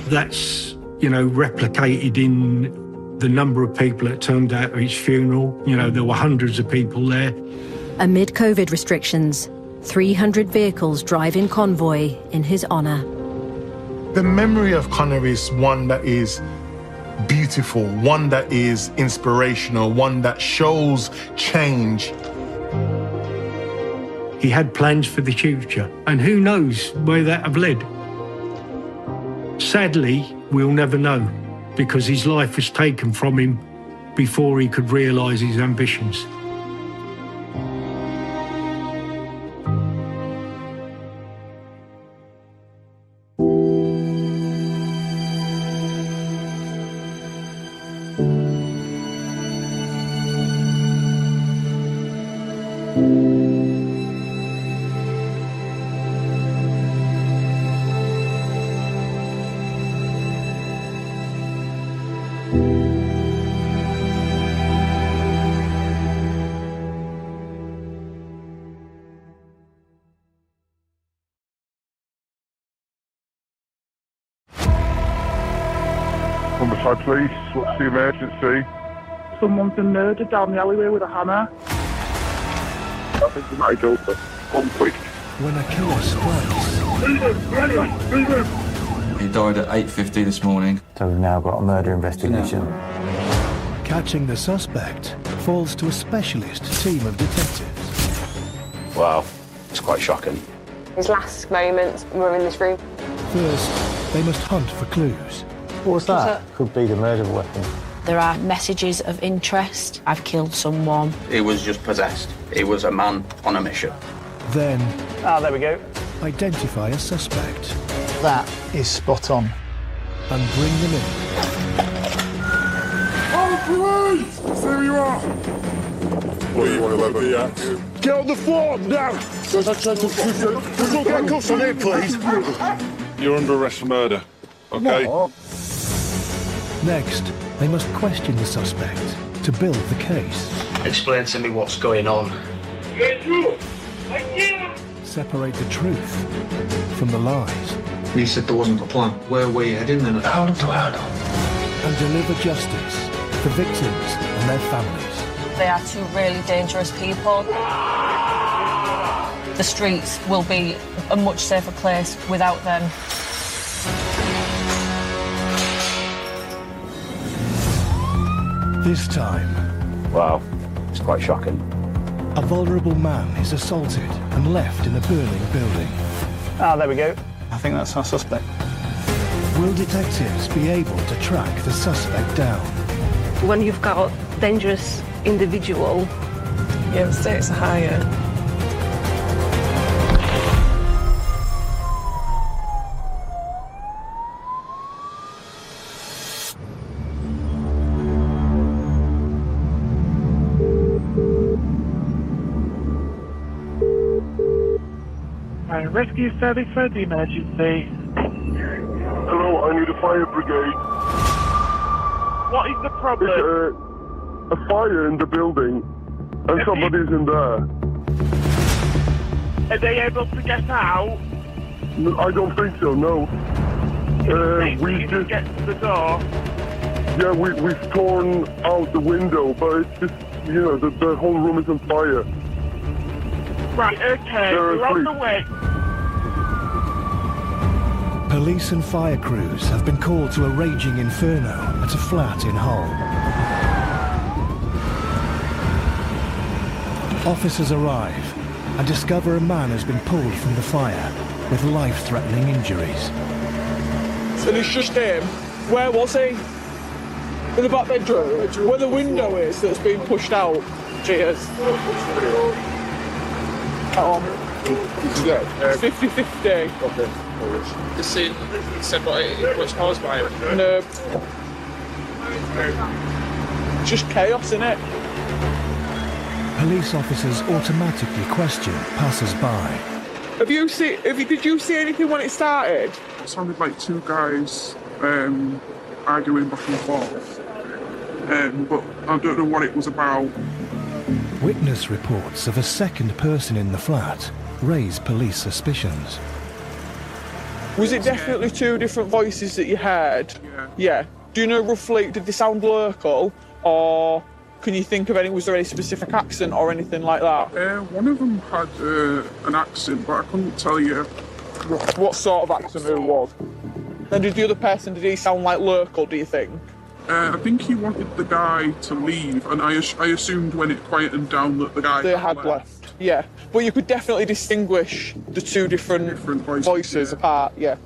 That's, replicated in the number of people that turned out at his funeral. There were hundreds of people there. Amid COVID restrictions, 300 vehicles drive in convoy in his honour. The memory of Connor is one that is beautiful, one that is inspirational, one that shows change. He had plans for the future, and who knows where that have led. Sadly, we'll never know, because his life was taken from him before he could realise his ambitions. Homicide police, what's the emergency? Someone's been murdered down the alleyway with a hammer. I think you might go for come quick. When a killer strikes. He died at 8:50 this morning. So we've now got a murder investigation. Catching the suspect falls to a specialist team of detectives. Wow, it's quite shocking. His last moments were in this room. First, they must hunt for clues. What was that? Could be the murder weapon. There are messages of interest. I've killed someone. He was just possessed. He was a man on a mission. Then... there we go. Identify a suspect. That is spot on. And bring them in. Oh, police! There you are! What do you want to ever be at? Get on the floor now! Get cuffs on here, please. You're under arrest for murder. Okay? What? Next, they must question the suspect to build the case. Explain to me what's going on. Separate the truth from the lies. You said there wasn't a plan. Where were you heading then? How long do I know? And deliver justice for victims and their families. They are two really dangerous people. The streets will be a much safer place without them. This time... Wow, it's quite shocking. A vulnerable man is assaulted and left in a burning building. There we go. I think that's our suspect. Will detectives be able to track the suspect down? When you've got a dangerous individual, the stakes are higher. Fire Rescue Service for the emergency. Hello, I need a fire brigade. What is the problem? It's a fire in the building, and somebody's in there. Are they able to get out? No, I don't think so, no. We just get to the door. Yeah, we've torn out the window, but it's just, you know, the whole room is on fire. Right, okay, we're on the way. Police and fire crews have been called to a raging inferno at a flat in Hull. Officers arrive and discover a man has been pulled from the fire with life-threatening injuries. And it's just him. Where was he? In the back bedroom, where the window is that's been pushed out. Cheers. Is that 50-50. Okay. The scene said what it was caused by it. No. Just chaos, innit? Police officers automatically question passers-by. Did you see anything when it started? It sounded like two guys arguing back and forth. But I don't know what it was about. Witness reports of a second person in the flat raise police suspicions. Was it definitely two different voices that you heard? Yeah. Do you know roughly, did they sound local, or can you think of any, was there any specific accent or anything like that? One of them had an accent, but I couldn't tell you what sort of accent it was. And did the other person, did he sound like local, do you think? I think he wanted the guy to leave, and I assumed when it quietened down that the guy had left. Yeah, but you could definitely distinguish the two different voices apart, yeah.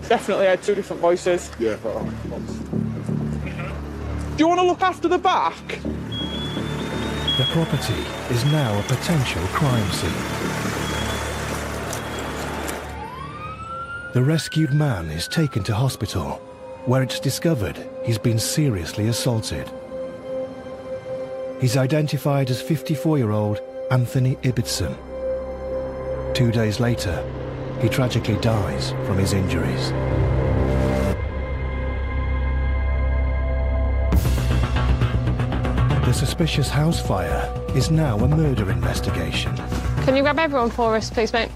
Definitely had two different voices. Yeah. Do you want to look after the back? The property is now a potential crime scene. The rescued man is taken to hospital, where it's discovered he's been seriously assaulted. He's identified as 54-year-old Anthony Ibbotson. 2 days later, he tragically dies from his injuries. The suspicious house fire is now a murder investigation. Can you grab everyone for us, please, mate?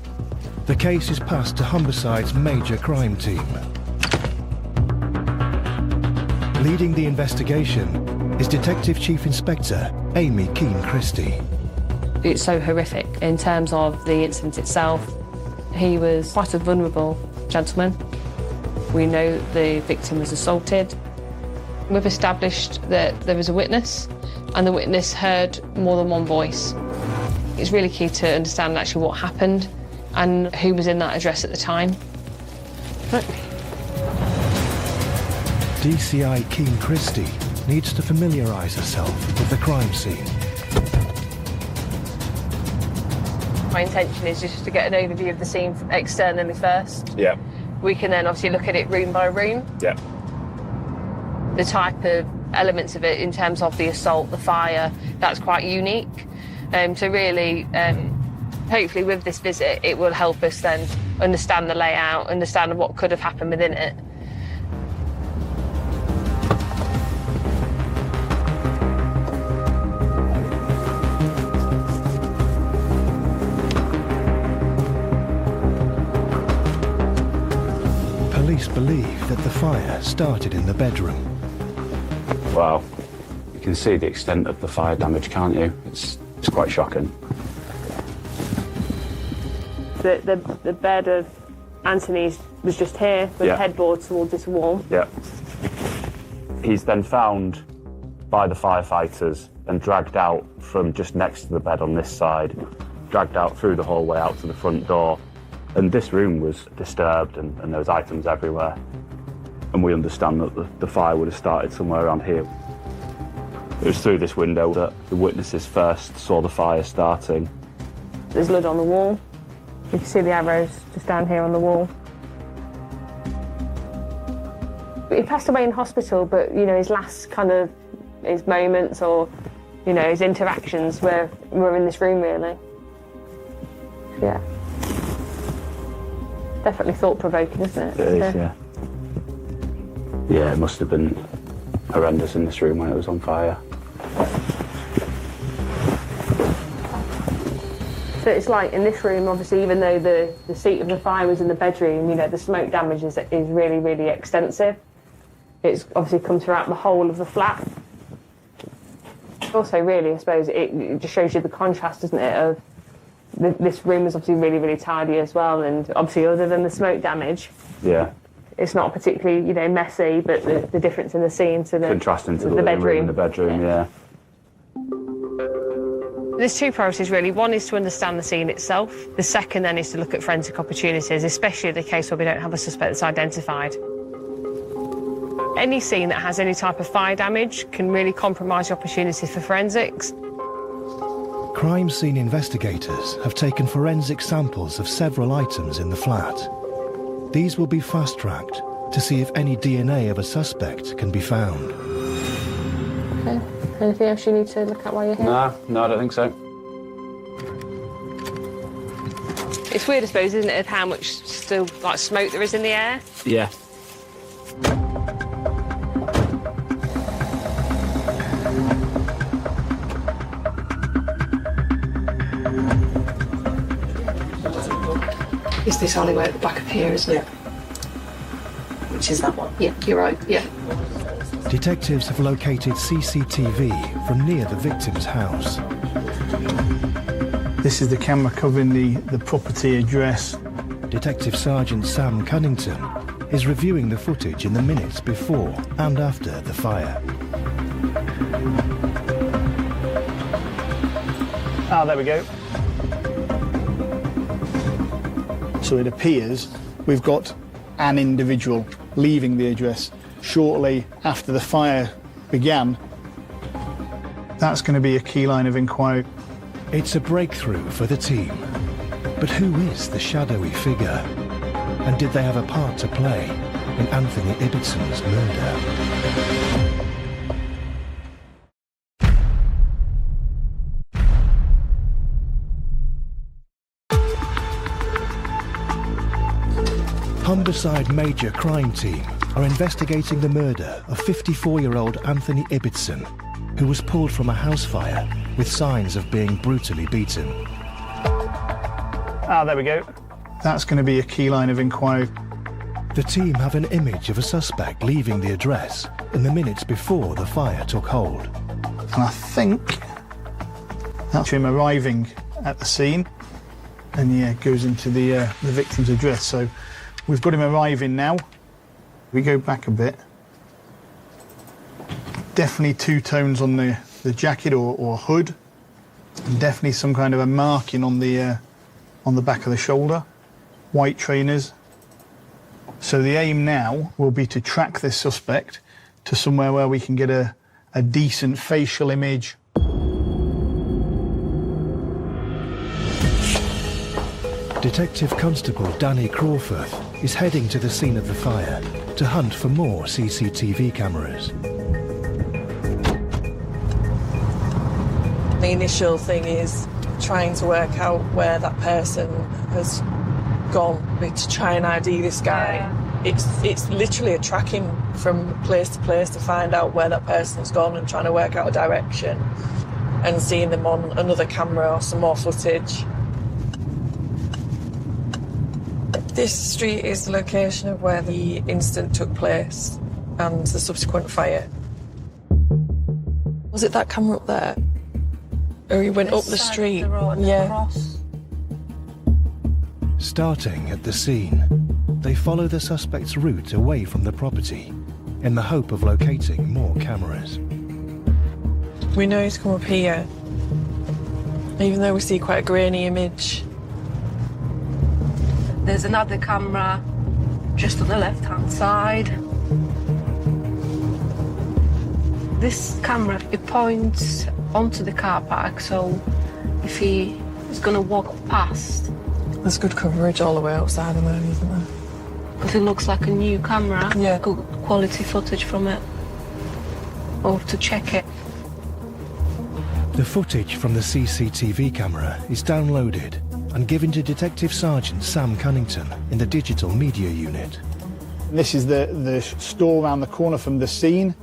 The case is passed to Humberside's major crime team. Leading the investigation is Detective Chief Inspector Amy Keane Christie. It's so horrific in terms of the incident itself. He was quite a vulnerable gentleman. We know the victim was assaulted. We've established that there was a witness, and the witness heard more than one voice. It's really key to understand actually what happened and who was in that address at the time. DCI Keane Christie needs to familiarise herself with the crime scene. My intention is just to get an overview of the scene externally first. Yeah. We can then obviously look at it room by room. Yeah. The type of elements of it in terms of the assault, the fire, that's quite unique. So really, hopefully with this visit, it will help us then understand the layout, understand what could have happened within it. Police believe that the fire started in the bedroom. Wow. You can see the extent of the fire damage, can't you? It's quite shocking. The bed of Anthony's was just here with the headboard towards this wall. Yeah. He's then found by the firefighters and dragged out from just next to the bed on this side, dragged out through the hallway out to the front door. And this room was disturbed and there was items everywhere. And we understand that the fire would have started somewhere around here. It was through this window that the witnesses first saw the fire starting. There's blood on the wall. You can see the arrows just down here on the wall. He passed away in hospital, but, you know, his last kind of, his moments or, you know, his interactions were in this room, really. Yeah. Definitely thought-provoking, isn't it? It is, yeah. Yeah, it must have been horrendous in this room when it was on fire. So it's like in this room, obviously, even though the seat of the fire was in the bedroom, you know, the smoke damage is really, really extensive. It's obviously come throughout the whole of the flat. Also, really, I suppose, it just shows you the contrast, doesn't it, of this room is obviously really, really tidy as well, and obviously other than the smoke damage, yeah, it's not particularly, you know, messy, but the difference in the scene to the contrasting to the bedroom. room in the bedroom, yeah. There's two priorities, really. One is to understand the scene itself. The second, then, is to look at forensic opportunities, especially in the case where we don't have a suspect that's identified. Any scene that has any type of fire damage can really compromise the opportunities for forensics. Crime scene investigators have taken forensic samples of several items in the flat. These will be fast-tracked to see if any DNA of a suspect can be found. Okay. Anything else you need to look at while you're here? No, I don't think so. It's weird, I suppose, isn't it, of how much still, like, smoke there is in the air? Yeah. It's this alleyway at the back of here, isn't it? Which is that one? Yeah, you're right, yeah. Detectives have located CCTV from near the victim's house. This is the camera covering the property address. Detective Sergeant Sam Cunnington is reviewing the footage in the minutes before and after the fire. Ah, there we go. So it appears we've got an individual leaving the address shortly after the fire began. That's going to be a key line of inquiry. It's a breakthrough for the team. But who is the shadowy figure? And did they have a part to play in Anthony Ibbitson's murder? Humberside Major Crime Team are investigating the murder of 54-year-old Anthony Ibbitson, who was pulled from a house fire with signs of being brutally beaten. Ah, there we go. That's going to be a key line of inquiry. The team have an image of a suspect leaving the address in the minutes before the fire took hold. And I think that's him arriving at the scene, and yeah, goes into the victim's address. So we've got him arriving now. We go back a bit. Definitely two tones on the jacket or hood. And definitely some kind of a marking on the back of the shoulder. White trainers. So the aim now will be to track this suspect to somewhere where we can get a decent facial image. Detective Constable Danny Crawford is heading to the scene of the fire to hunt for more CCTV cameras. The initial thing is trying to work out where that person has gone to try and ID this guy. It's literally a tracking from place to place to find out where that person's gone and trying to work out a direction and seeing them on another camera or some more footage. This street is the location of where the incident took place and the subsequent fire. Was it that camera up there? Or he went up the street? Yeah. Starting at the scene, they follow the suspect's route away from the property in the hope of locating more cameras. We know he's come up here, even though we see quite a grainy image. There's another camera just on the left-hand side. This camera, it points onto the car park, so if he is going to walk past... There's good coverage all the way outside of there, isn't there? Because it looks like a new camera. Yeah. Good quality footage from it. Or to check it. The footage from the CCTV camera is downloaded and given to Detective Sergeant Sam Cunnington in the Digital Media Unit. This is the store around the corner from the scene.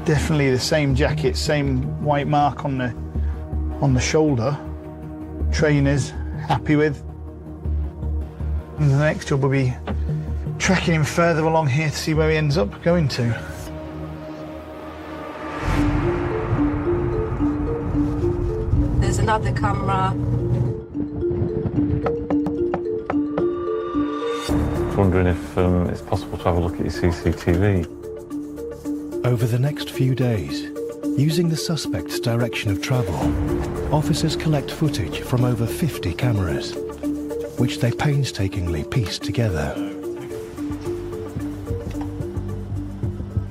Definitely the same jacket, same white mark on the shoulder. Trainers, happy with. And the next job will be tracking him further along here to see where he ends up going to. There's another camera. Wondering if it's possible to have a look at your CCTV. Over the next few days, using the suspect's direction of travel, officers collect footage from over 50 cameras, which they painstakingly piece together.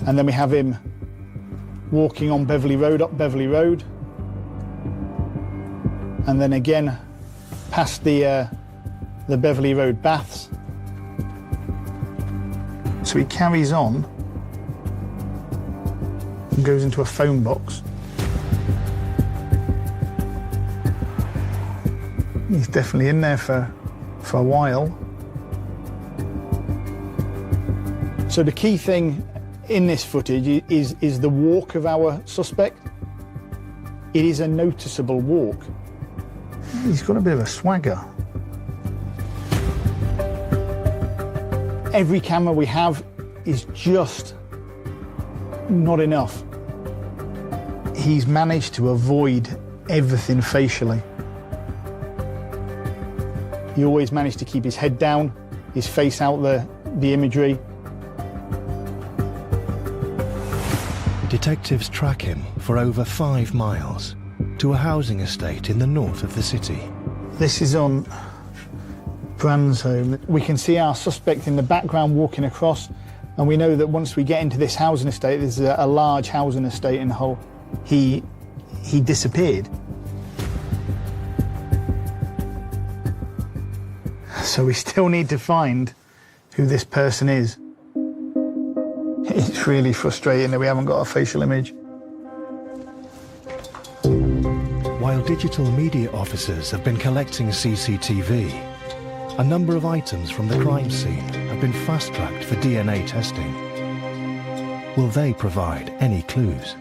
And then we have him walking on Beverley Road, up Beverley Road. And then again, past the Beverley Road baths. So he carries on and goes into a phone box. He's definitely in there for a while. So the key thing in this footage is the walk of our suspect. It is a noticeable walk. He's got a bit of a swagger. Every camera we have is just not enough. He's managed to avoid everything facially. He always managed to keep his head down, his face out the imagery. Detectives track him for over 5 miles to a housing estate in the north of the city. This is on Brand's home. We can see our suspect in the background walking across, and we know that once we get into this housing estate, there's a large housing estate in Hull. He disappeared. So we still need to find who this person is. It's really frustrating that we haven't got a facial image. While digital media officers have been collecting CCTV, a number of items from the crime scene have been fast-tracked for DNA testing. Will they provide any clues?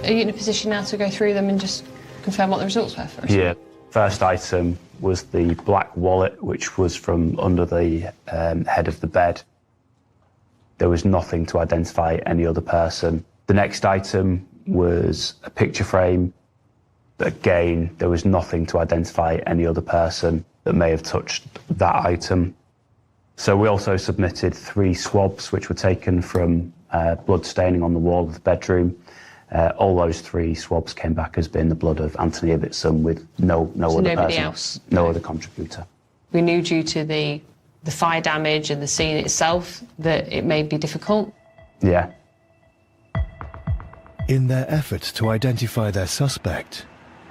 Are you in a position now to go through them and just confirm what the results were for us? Yeah. First item was the black wallet, which was from under the head of the bed. There was nothing to identify any other person. The next item was a picture frame. Again, there was nothing to identify any other person that may have touched that item. So we also submitted 3 swabs, which were taken from blood staining on the wall of the bedroom. All those 3 swabs came back as being the blood of Anthony Ibbotson with no other person, else. No other contributor. We knew due to the fire damage and the scene itself that it may be difficult. Yeah. In their efforts to identify their suspect,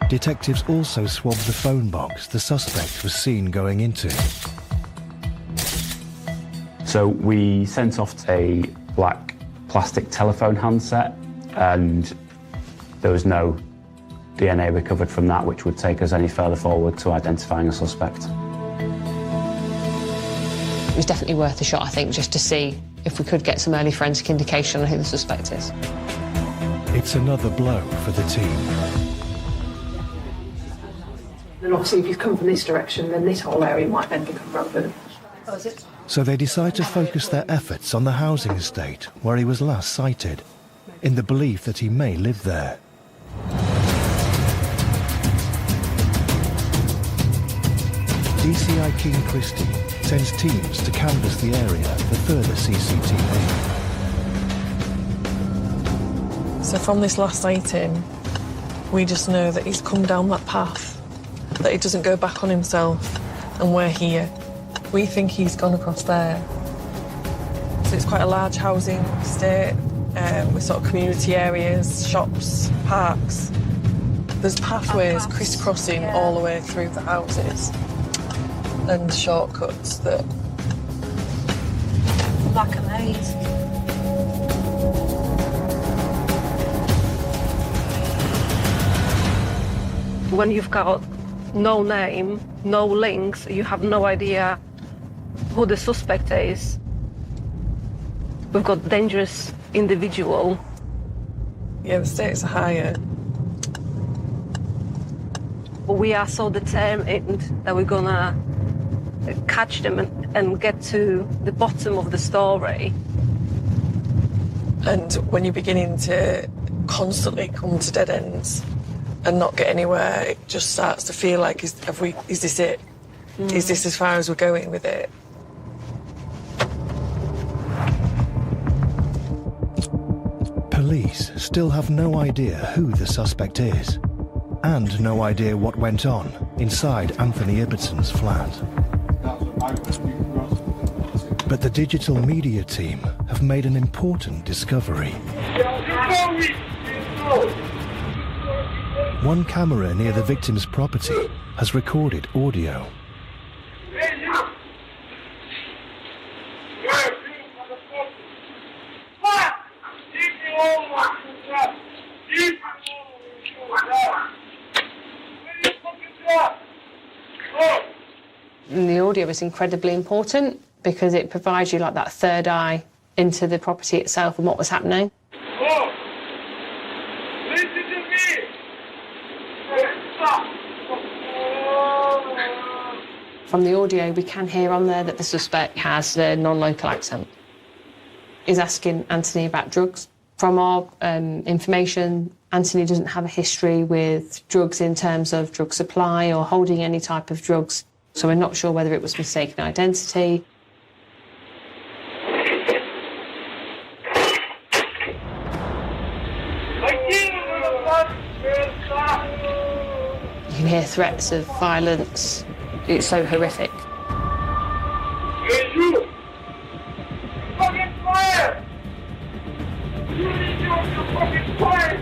detectives also swabbed the phone box the suspect was seen going into. So we sent off a black plastic telephone handset, and there was no DNA recovered from that, which would take us any further forward to identifying a suspect. It was definitely worth a shot, I think, just to see if we could get some early forensic indication on who the suspect is. It's another blow for the team. And obviously, if you've come from this direction, then this whole area might then become relevant. Oh, is it? So they decide to focus their efforts on the housing estate where he was last sighted, in the belief that he may live there. DCI King Christie sends teams to canvass the area for further CCTV. So from this last item, we just know that he's come down that path, that he doesn't go back on himself, and we're here. We think he's gone across there. So it's quite a large housing estate with sort of community areas, shops, parks. There's pathways crisscrossing all the way through the houses and shortcuts that... Like a maze. when you've got no name, no links, you have no idea who the suspect is. We've got dangerous individual. Yeah, the stakes are higher. We are so determined that we're gonna catch them and get to the bottom of the story. And when you're beginning to constantly come to dead ends and not get anywhere, it just starts to feel like, is this it? Is this as far as we're going with it? Police still have no idea who the suspect is, and no idea what went on inside Anthony Ibbetson's flat. But the digital media team have made an important discovery. One camera near the victim's property has recorded audio. And the audio is incredibly important because it provides you like that third eye into the property itself and what was happening. From the audio, we can hear on there that the suspect has a non-local accent. He's asking Anthony about drugs. From our information, Anthony doesn't have a history with drugs in terms of drug supply or holding any type of drugs, so we're not sure whether it was mistaken identity. You can hear threats of violence. It's so horrific. Hey, you! Fucking fire! You need to fucking fire!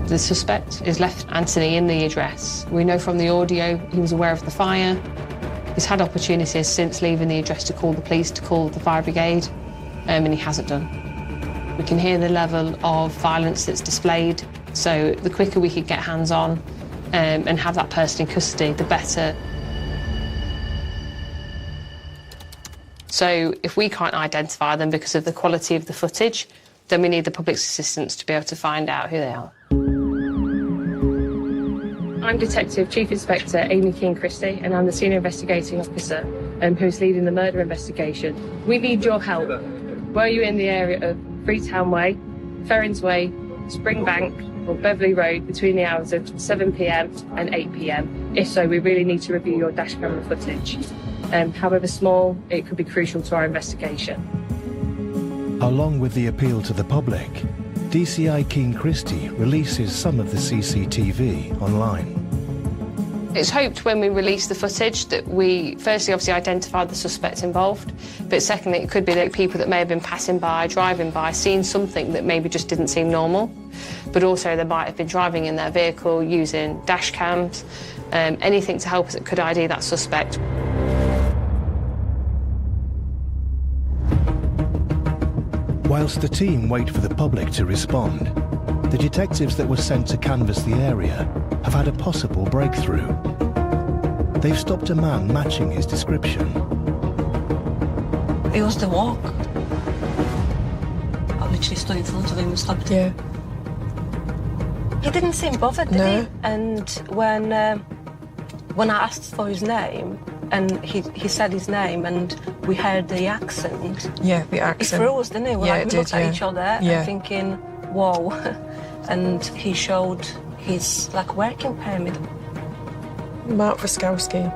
The suspect has left Anthony in the address. We know from the audio he was aware of the fire. He's had opportunities since leaving the address to call the police, to call the fire brigade, and he hasn't done. We can hear the level of violence that's displayed, so the quicker we could get hands on and have that person in custody, the better. So if we can't identify them because of the quality of the footage, then we need the public's assistance to be able to find out who they are. I'm Detective Chief Inspector Amy King-Christie, and I'm the Senior Investigating Officer who's leading the murder investigation. We need your help. Were you in the area of Freetown Way, Ferrins Way, Springbank, or Beverley Road between the hours of 7 p.m. and 8 p.m? If so, we really need to review your dash camera footage. However small, it could be crucial to our investigation. Along with the appeal to the public, DCI King-Christie releases some of the CCTV online. It's hoped when we release the footage that we firstly obviously identify the suspects involved, but secondly it could be that people that may have been passing by, driving by, seen something that maybe just didn't seem normal, but also they might have been driving in their vehicle using dash cams, anything to help us that could ID that suspect. Whilst the team wait for the public to respond, the detectives that were sent to canvass the area have had a possible breakthrough. They've stopped a man matching his description. It was the walk. I literally stood in front of him and stopped him. Yeah. He didn't seem bothered, did he? And when I asked for his name, and he said his name, and we heard the accent. Yeah, the accent. He froze, didn't he? Yeah, we looked at each other and thinking, whoa. And he showed his working permit. Mark Waskowski.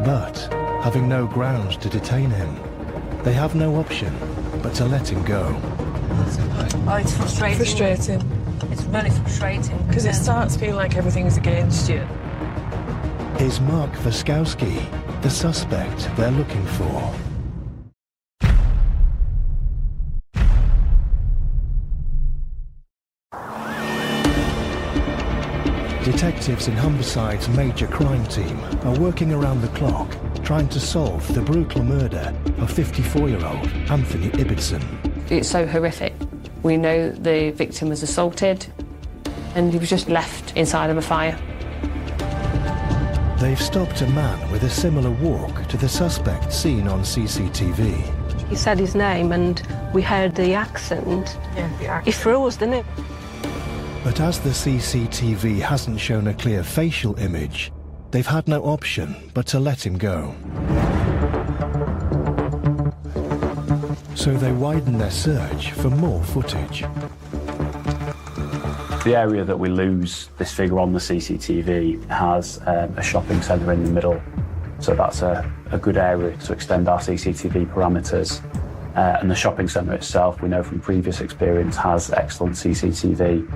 But, having no grounds to detain him, they have no option but to let him go. Oh, it's frustrating. Frustrating. It's really frustrating. Because it starts feeling like everything's against you. Is Mark Waskowski the suspect they're looking for? Detectives in Humberside's major crime team are working around the clock trying to solve the brutal murder of 54-year-old Anthony Ibbetson. It's so horrific. We know the victim was assaulted. and he was just left inside of a fire. They've stopped a man with a similar walk to the suspect seen on CCTV. He said his name and we heard the accent. Yeah, the accent. He froze, didn't he? But as the CCTV hasn't shown a clear facial image, they've had no option but to let him go. So they widen their search for more footage. The area that we lose this figure on the CCTV has a shopping centre in the middle, so that's a good area to extend our CCTV parameters. And the shopping centre itself, we know from previous experience, has excellent CCTV.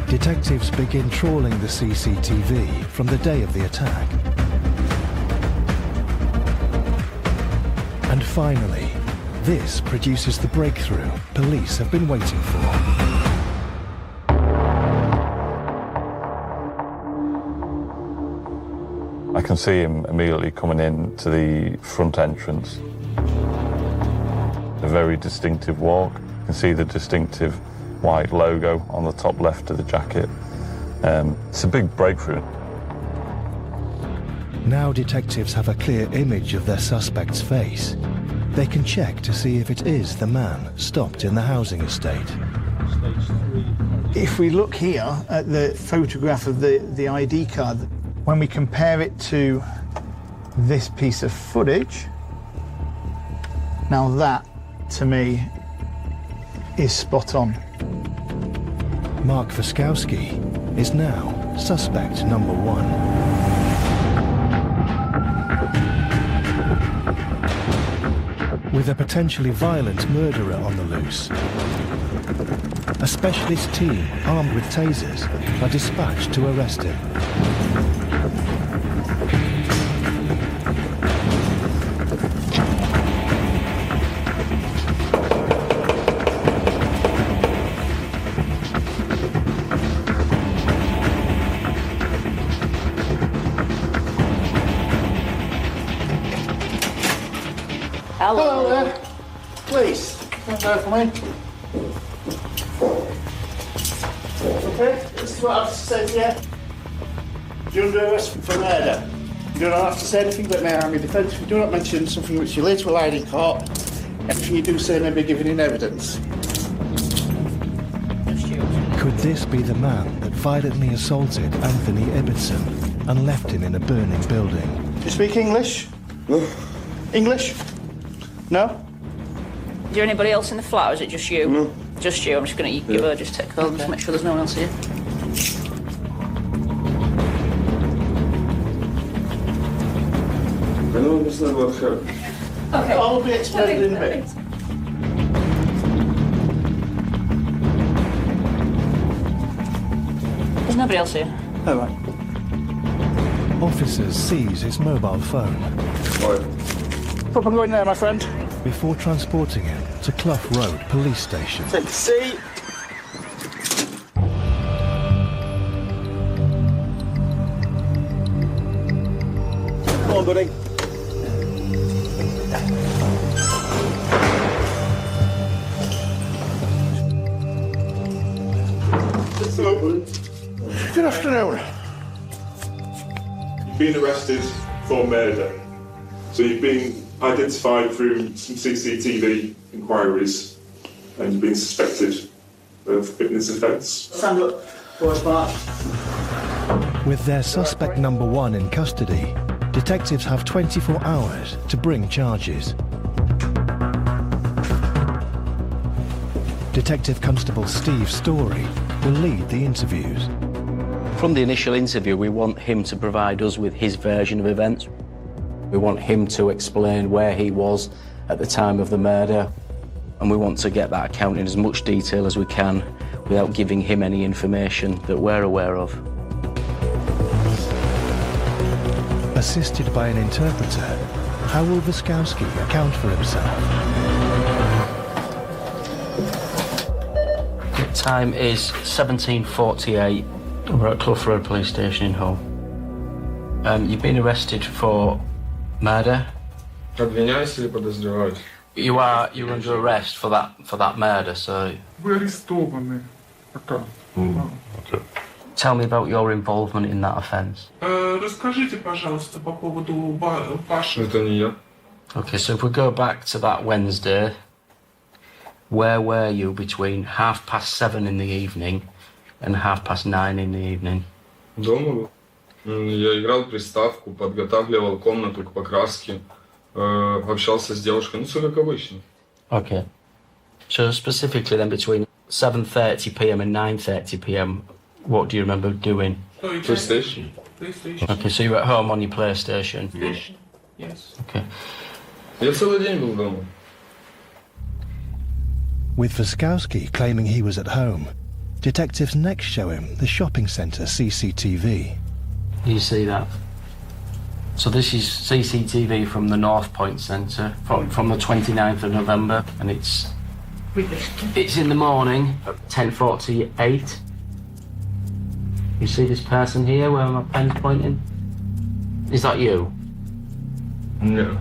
Detectives begin trawling the CCTV from the day of the attack. And finally, this produces the breakthrough police have been waiting for. I can see him immediately coming in to the front entrance. A very distinctive walk. You can see the distinctive white logo on the top left of the jacket. It's a big breakthrough. Now detectives have a clear image of their suspect's face. They can check to see if it is the man stopped in the housing estate. If we look here at the photograph of the ID card, when we compare it to this piece of footage, now that, to me, is spot on. Mark Waskowski is now suspect number one. With a potentially violent murderer on the loose, a specialist team armed with tasers are dispatched to arrest him. Hello there. Please, stand there for me. Okay, this is what I have to say to you. You're under arrest for murder. You do not have to say anything but may harm your defence. If you do not mention something which you later will hide in court, everything you do say may be given in evidence. Could this be the man that violently assaulted Anthony Ibbotson and left him in a burning building? Do you speak English? English? No? Is there anybody else in the flat, or is it just you? No. Just you. I'm just going to give her just take home, just make sure there's no one else here. No, it's not about her. Okay. I'll be explained in a bit. There's nobody else here. All right. Officers seize his mobile phone. Pop and go in there, my friend. Before transporting him to Clough Road Police Station. Take a seat. Come on, buddy. Good afternoon. You've been arrested for murder. So you've been identified through some CCTV inquiries and you've been suspected of committing this offence. Stand up, boys, Mark. With their suspect number one in custody, detectives have 24 hours to bring charges. Detective Constable Steve Story will lead the interviews. From the initial interview, we want him to provide us with his version of events. We want him to explain where he was at the time of the murder, and we want to get that account in as much detail as we can without giving him any information that we're aware of. Assisted by an interpreter, how will Waskowski account for himself? The time is 17:48. We're at Clough Road Police Station in Hull. You've been arrested for murder. You're under arrest for that murder, so... Where is Storm, man? Tell me about your involvement in that offence. Расскажите, пожалуйста, по поводу вашего... Это не я. Okay, so if we go back to that Wednesday, where were you between 7:30 in the evening and 9:30 in the evening? Дома был. Я играл приставку, подготавливал комнату к покраске, общался с девушкой, ну, все как обычно. Okay. So specifically then between 7:30 p.m. and 9:30 p.m, what do you remember doing? PlayStation. Okay, so you were at home on your PlayStation? Yes. Okay. Я целый день был дома. With Voskowski claiming he was at home, detectives next show him the shopping centre CCTV. You see that? So this is CCTV from the North Point Centre from the 29th of November, and it's in the morning at 10:48. You see this person here where my pen's pointing? Is that you? No.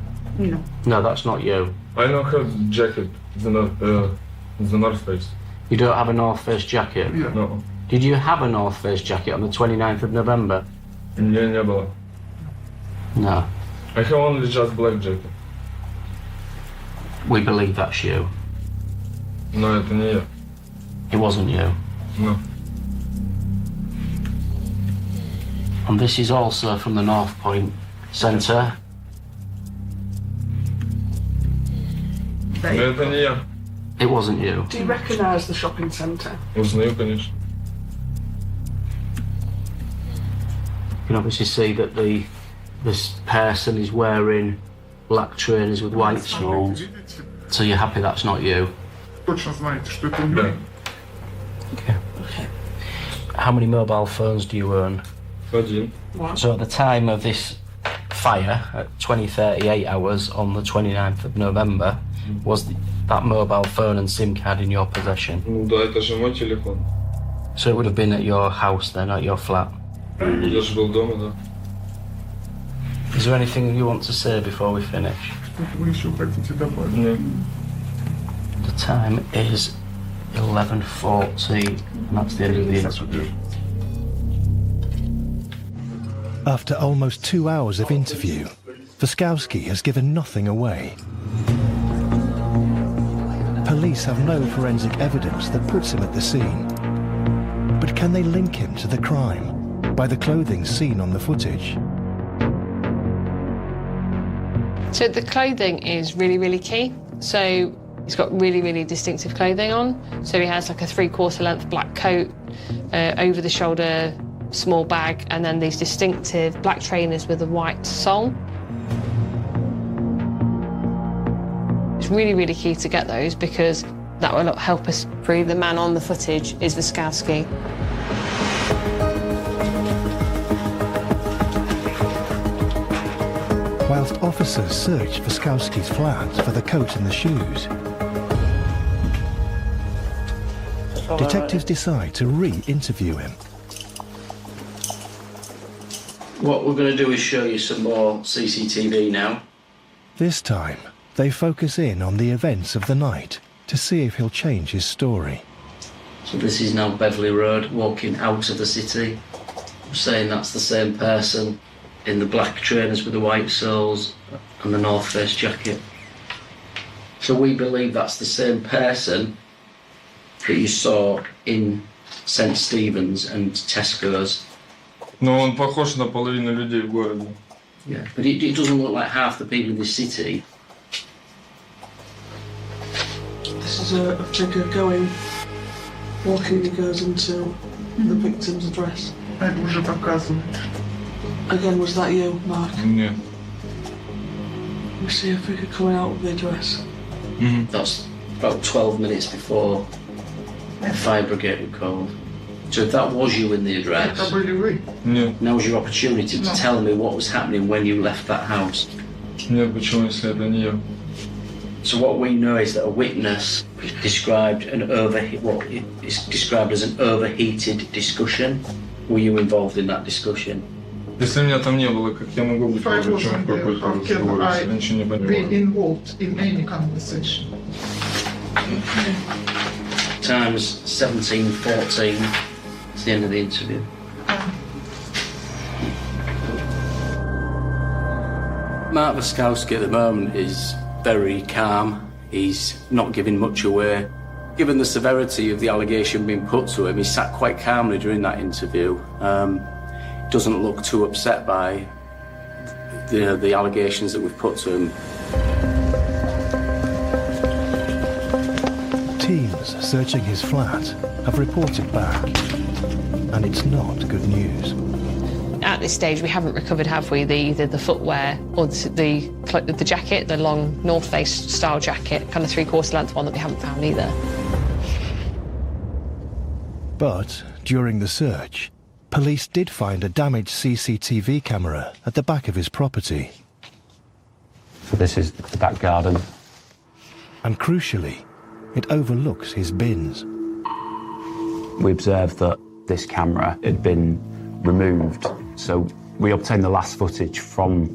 No, that's not you. I don't have jacket, the North Face. You don't have a North Face jacket? No. Did you have a North Face jacket on the 29th of November? Не было. No. I have only just black jacket. We believe that's you. Но это не я. It wasn't you. No. And this is also from the North Point Centre. Это не я. It wasn't you. Do you recognise the shopping centre? Узнаю, конечно. You can obviously see that this person is wearing black trainers with white soles. So you're happy that's not you? Точно знаете, что это не я. Okay. How many mobile phones do you own? Один. So at the time of this fire, at 20:38 hours on the 29th of November, was that mobile phone and SIM card in your possession? Ну да, это же мой телефон. So it would have been at your house then, at your flat? Я же был дома, да. Is there anything you want to say before we finish? Вы еще хотите добавить? Нет. The time is 11:40, and that's the end of the interview. After almost 2 hours of interview, Voskowski has given nothing away. Police have no forensic evidence that puts him at the scene. But can they link him to the crime by the clothing seen on the footage? So the clothing is really, really key. So he's got really, really distinctive clothing on. So he has like a 3/4 length black coat, over the shoulder small bag, and then these distinctive black trainers with a white sole. It's really, really key to get those because that will help us prove the man on the footage is Voskowski. Whilst officers search Voskowski's flat for the coat and the shoes, detectives decide to re-interview him. What we're going to do is show you some more CCTV now. This time, they focus in on the events of the night to see if he'll change his story. So this is now Beverley Road, walking out of the city. I'm saying that's the same person in the black trainers with the white soles and the North Face jacket. So we believe that's the same person that you saw in St. Stephen's and Tesco's. Но он похож на половину людей в городе. Yeah, but it doesn't look like half the people in this city. This is a figure walking, he goes into the victim's address. Это уже показывает. Again, was that you, Mark? Нет. We see a figure coming out of the address. That's about 12 minutes before the fire brigade were called. So if that was you in the address, Это были вы? Нет. now's your opportunity to tell me what was happening when you left that house. Нет, почему, если это не я? So what we know is that a witness described what is described as an overheated discussion. Were you involved in that discussion? Если меня там не было, как я могу быть вовлечен в какой-то разговор, если я ничего не Be понимаю? involved in any conversation. time's 17:14. It's the end of the interview. Mark Waskowski at the moment is very calm. He's not giving much away. Given the severity of the allegation being put to him, he sat quite calmly during that interview. Doesn't look too upset by the allegations that we've put to him. Teams searching his flat have reported back, and it's not good news. At this stage, we haven't recovered, have we, either the footwear or the jacket, the long North Face style jacket, kind of three-quarter length one that we haven't found either. But during the search, police did find a damaged CCTV camera at the back of his property. So this is the back garden. And crucially, it overlooks his bins. We observed that this camera had been removed, so we obtained the last footage from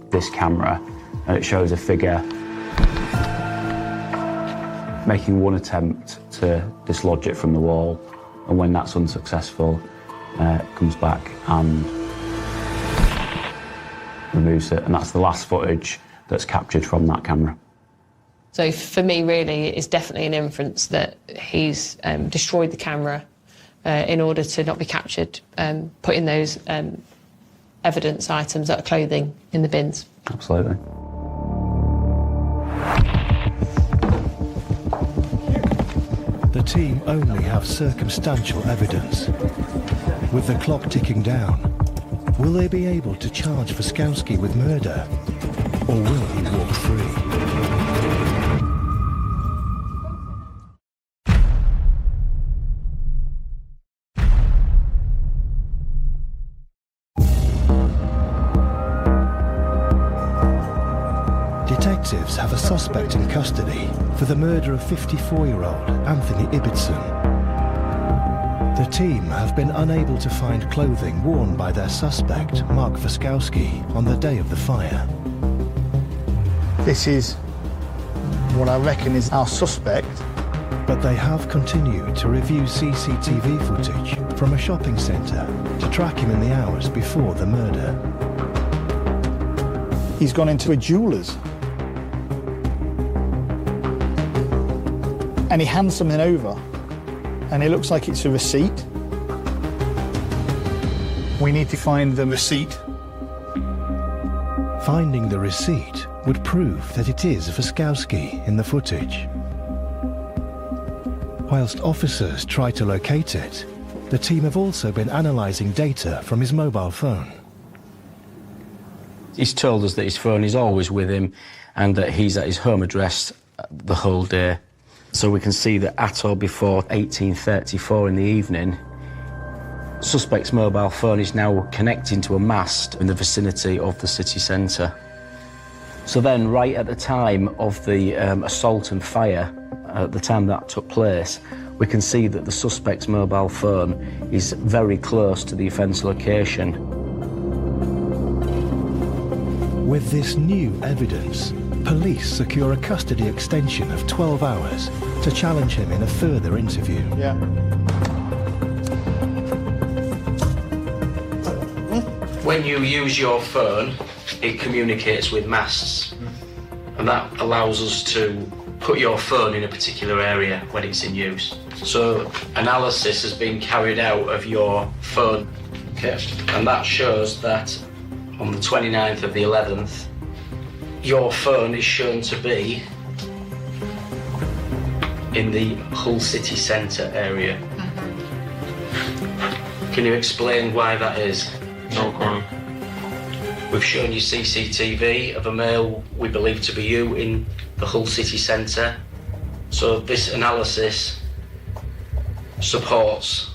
this camera, and it shows a figure making one attempt to dislodge it from the wall, and when that's unsuccessful, comes back and removes it, and that's the last footage that's captured from that camera. So for me, really, it's definitely an inference that he's destroyed the camera in order to not be captured, putting those evidence items, that are clothing, in the bins. Absolutely. The team only have circumstantial evidence. With the clock ticking down, will they be able to charge Waskowski with murder, or will he walk free? Detectives have a suspect in custody for the murder of 54-year-old Anthony Ibbotson. The team have been unable to find clothing worn by their suspect, Mark Waskowski, on the day of the fire. This is what I reckon is our suspect. But they have continued to review CCTV footage from a shopping centre to track him in the hours before the murder. He's gone into a jeweller's. And he hands something over, and it looks like it's a receipt. We need to find the receipt. Finding the receipt would prove that it is Waskowski in the footage. Whilst officers try to locate it, the team have also been analysing data from his mobile phone. He's told us that his phone is always with him and that he's at his home address the whole day. So we can see that at or before 18:34 in the evening, suspect's mobile phone is now connecting to a mast in the vicinity of the city centre. So then, right at the time of the assault and fire, at the time that took place, we can see that the suspect's mobile phone is very close to the offence location. With this new evidence, police secure a custody extension of 12 hours to challenge him in a further interview. Yeah. When you use your phone, it communicates with masts, and that allows us to put your phone in a particular area when it's in use. So analysis has been carried out of your phone, okay, and that shows that on the 29th of the 11th, your phone is shown to be in the Hull city centre area. Can you explain why that is? No comment. We've shown you CCTV of a male we believe to be you in the Hull city centre. So this analysis supports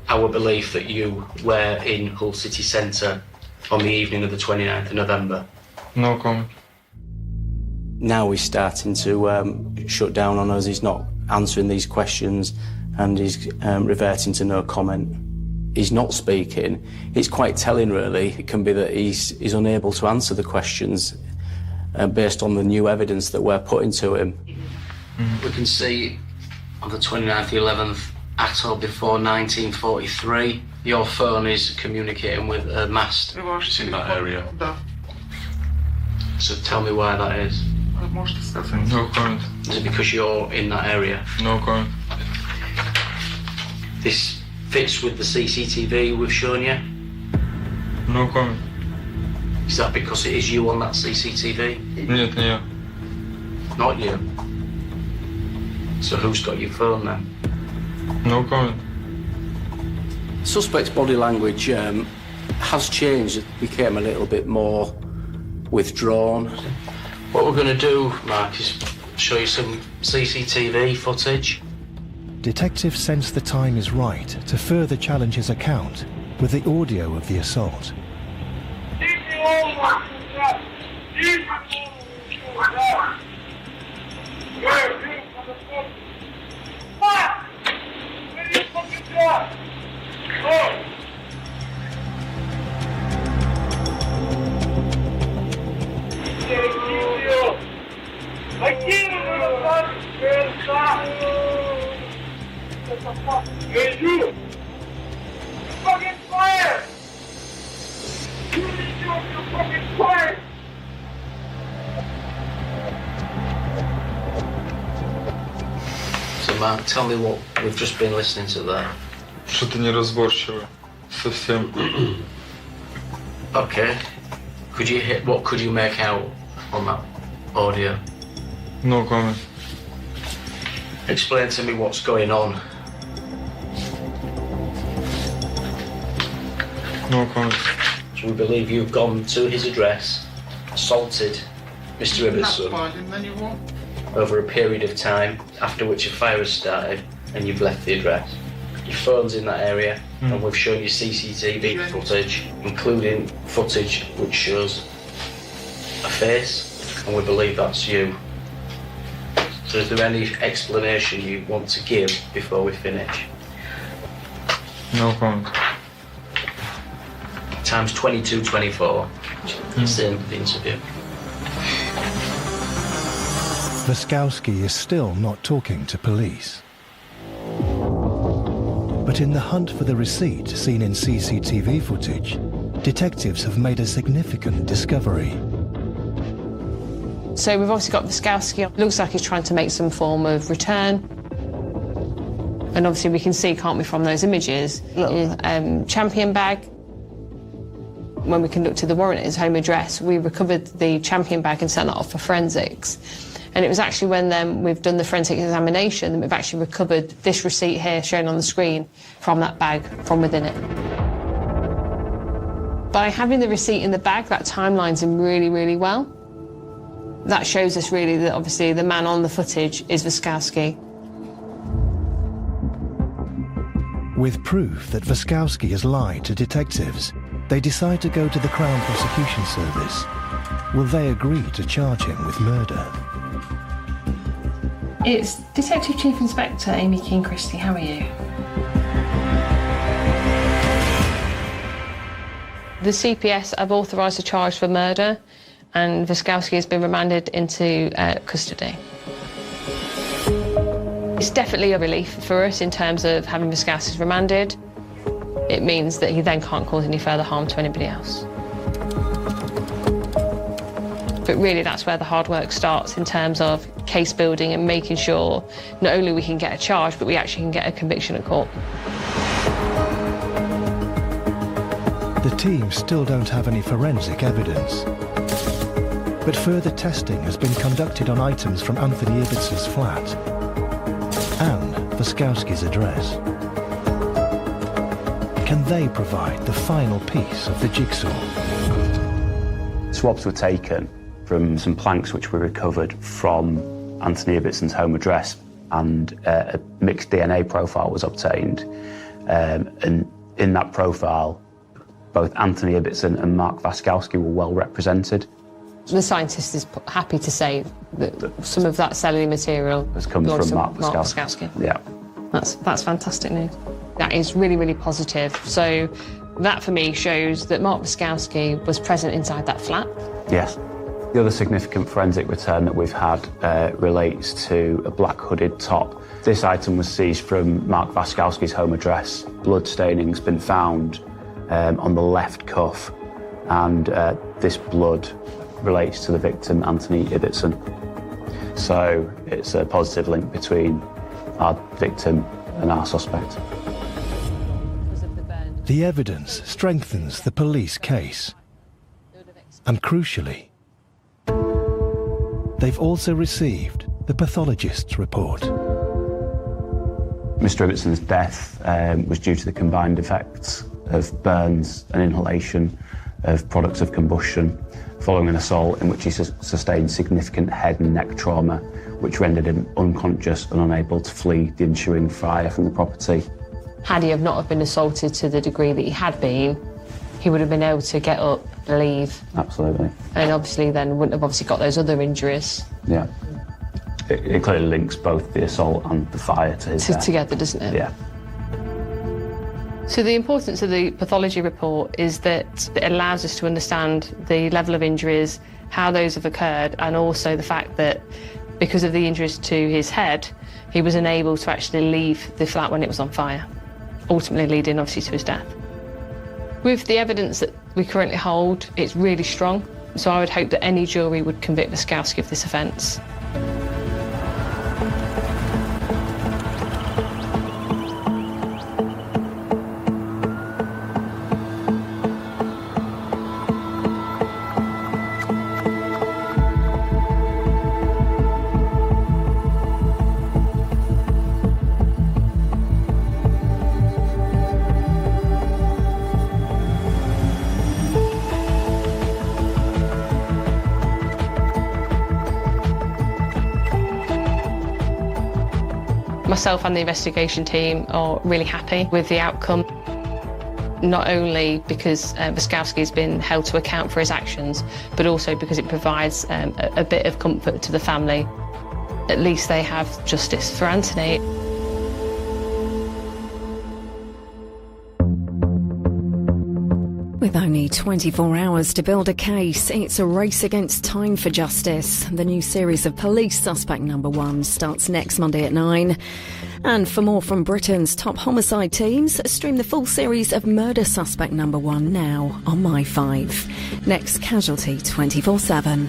our belief that you were in Hull city centre on the evening of the 29th of November. No comment. Now he's starting to shut down on us. He's not answering these questions and he's reverting to no comment. He's not speaking. It's quite telling, really. It can be that he's unable to answer the questions based on the new evidence that we're putting to him. We can see on the 29th of the 11th at or before 1943. Your phone is communicating with a mast. It's in that area. So tell me why that is. No comment. Is it because you're in that area? No comment. This fits with the CCTV we've shown you? No comment. Is that because it is you on that CCTV? Нет, не я. Not you. So who's got your phone then? No comment. Suspect's body language has changed. It became a little bit more withdrawn. What we're going to do, Mark, is show you some CCTV footage. Detectives sense the time is right to further challenge his account with the audio of the assault. Hey, you! Fucking fire! You need to do your fucking fire! So, Mark, tell me what we've just been listening to there. Что-то неразборчиво. Совсем. Okay. What could you make out on that audio? No comment. Explain to me what's going on. No comment. So we believe you've gone to his address, assaulted Mr. Ibbotson over a period of time, after which a fire has started, and you've left the address. Your phone's in that area, and we've shown you CCTV footage, including footage which shows a face, and we believe that's you. So is there any explanation you want to give before we finish? No comment. Time's 22:24. That's the end of the interview. Waskowski is still not talking to police. But in the hunt for the receipt seen in CCTV footage, detectives have made a significant discovery. So we've obviously got Waskowski. Looks like he's trying to make some form of return. And obviously we can see, can't we, from those images, little champion bag. When we conducted the warrant at his home address, we recovered the champion bag and sent that off for forensics. And it was actually when we've done the forensic examination that we've actually recovered this receipt here shown on the screen from that bag, from within it. By having the receipt in the bag, that timeline's in really, really well. That shows us really that obviously the man on the footage is Waskowski. With proof that Waskowski has lied to detectives, they decide to go to the Crown Prosecution Service. Will they agree to charge him with murder? It's Detective Chief Inspector Amy King Christie. How are you? The CPS have authorised a charge for murder, and Waskowski has been remanded into custody. It's definitely a relief for us in terms of having Waskowski remanded. It means that he then can't cause any further harm to anybody else. But really that's where the hard work starts in terms of case building and making sure not only we can get a charge, but we actually can get a conviction at court. The team still don't have any forensic evidence. But further testing has been conducted on items from Anthony Ibbotson's flat and Waskowski's address. Can they provide the final piece of the jigsaw? Swabs were taken from some planks which were recovered from Anthony Ibbotson's home address, and a mixed DNA profile was obtained. And in that profile, both Anthony Ibbotson and Mark Waskowski were well represented. The scientist is happy to say that some of that cellular material has come from Mark Waskowski. Yeah. That's fantastic news. That is really, really positive. So that, for me, shows that Mark Waskowski was present inside that flat. Yes. The other significant forensic return that we've had relates to a black hooded top. This item was seized from Mark Waskowski's home address. Blood staining's been found on the left cuff, and this blood relates to the victim, Anthony Ibbotson. So it's a positive link between our victim and our suspect. The evidence strengthens the police case. And crucially, they've also received the pathologist's report. Mr. Ibbotson's death was due to the combined effects of burns and inhalation of products of combustion following an assault in which he sustained significant head and neck trauma, which rendered him unconscious and unable to flee the ensuing fire from the property. Had he have not have been assaulted to the degree that he had been, he would have been able to get up, leave. Absolutely. And obviously then wouldn't have obviously got those other injuries. Yeah. It clearly links both the assault and the fire to his death. Together, doesn't it? Yeah. So the importance of the pathology report is that it allows us to understand the level of injuries, how those have occurred, and also the fact that because of the injuries to his head, he was unable to actually leave the flat when it was on fire, ultimately leading obviously to his death. With the evidence that we currently hold, it's really strong, so I would hope that any jury would convict Waskowski of this offence. Myself and the investigation team are really happy with the outcome, not only because Waskowski has been held to account for his actions, but also because it provides a bit of comfort to the family. At least they have justice for Anthony. With only 24 hours to build a case, it's a race against time for justice. The new series of Police Suspect Number 1 starts next Monday at 9. And for more from Britain's top homicide teams, stream the full series of Murder Suspect Number 1 now on My5. Next Casualty 24/7.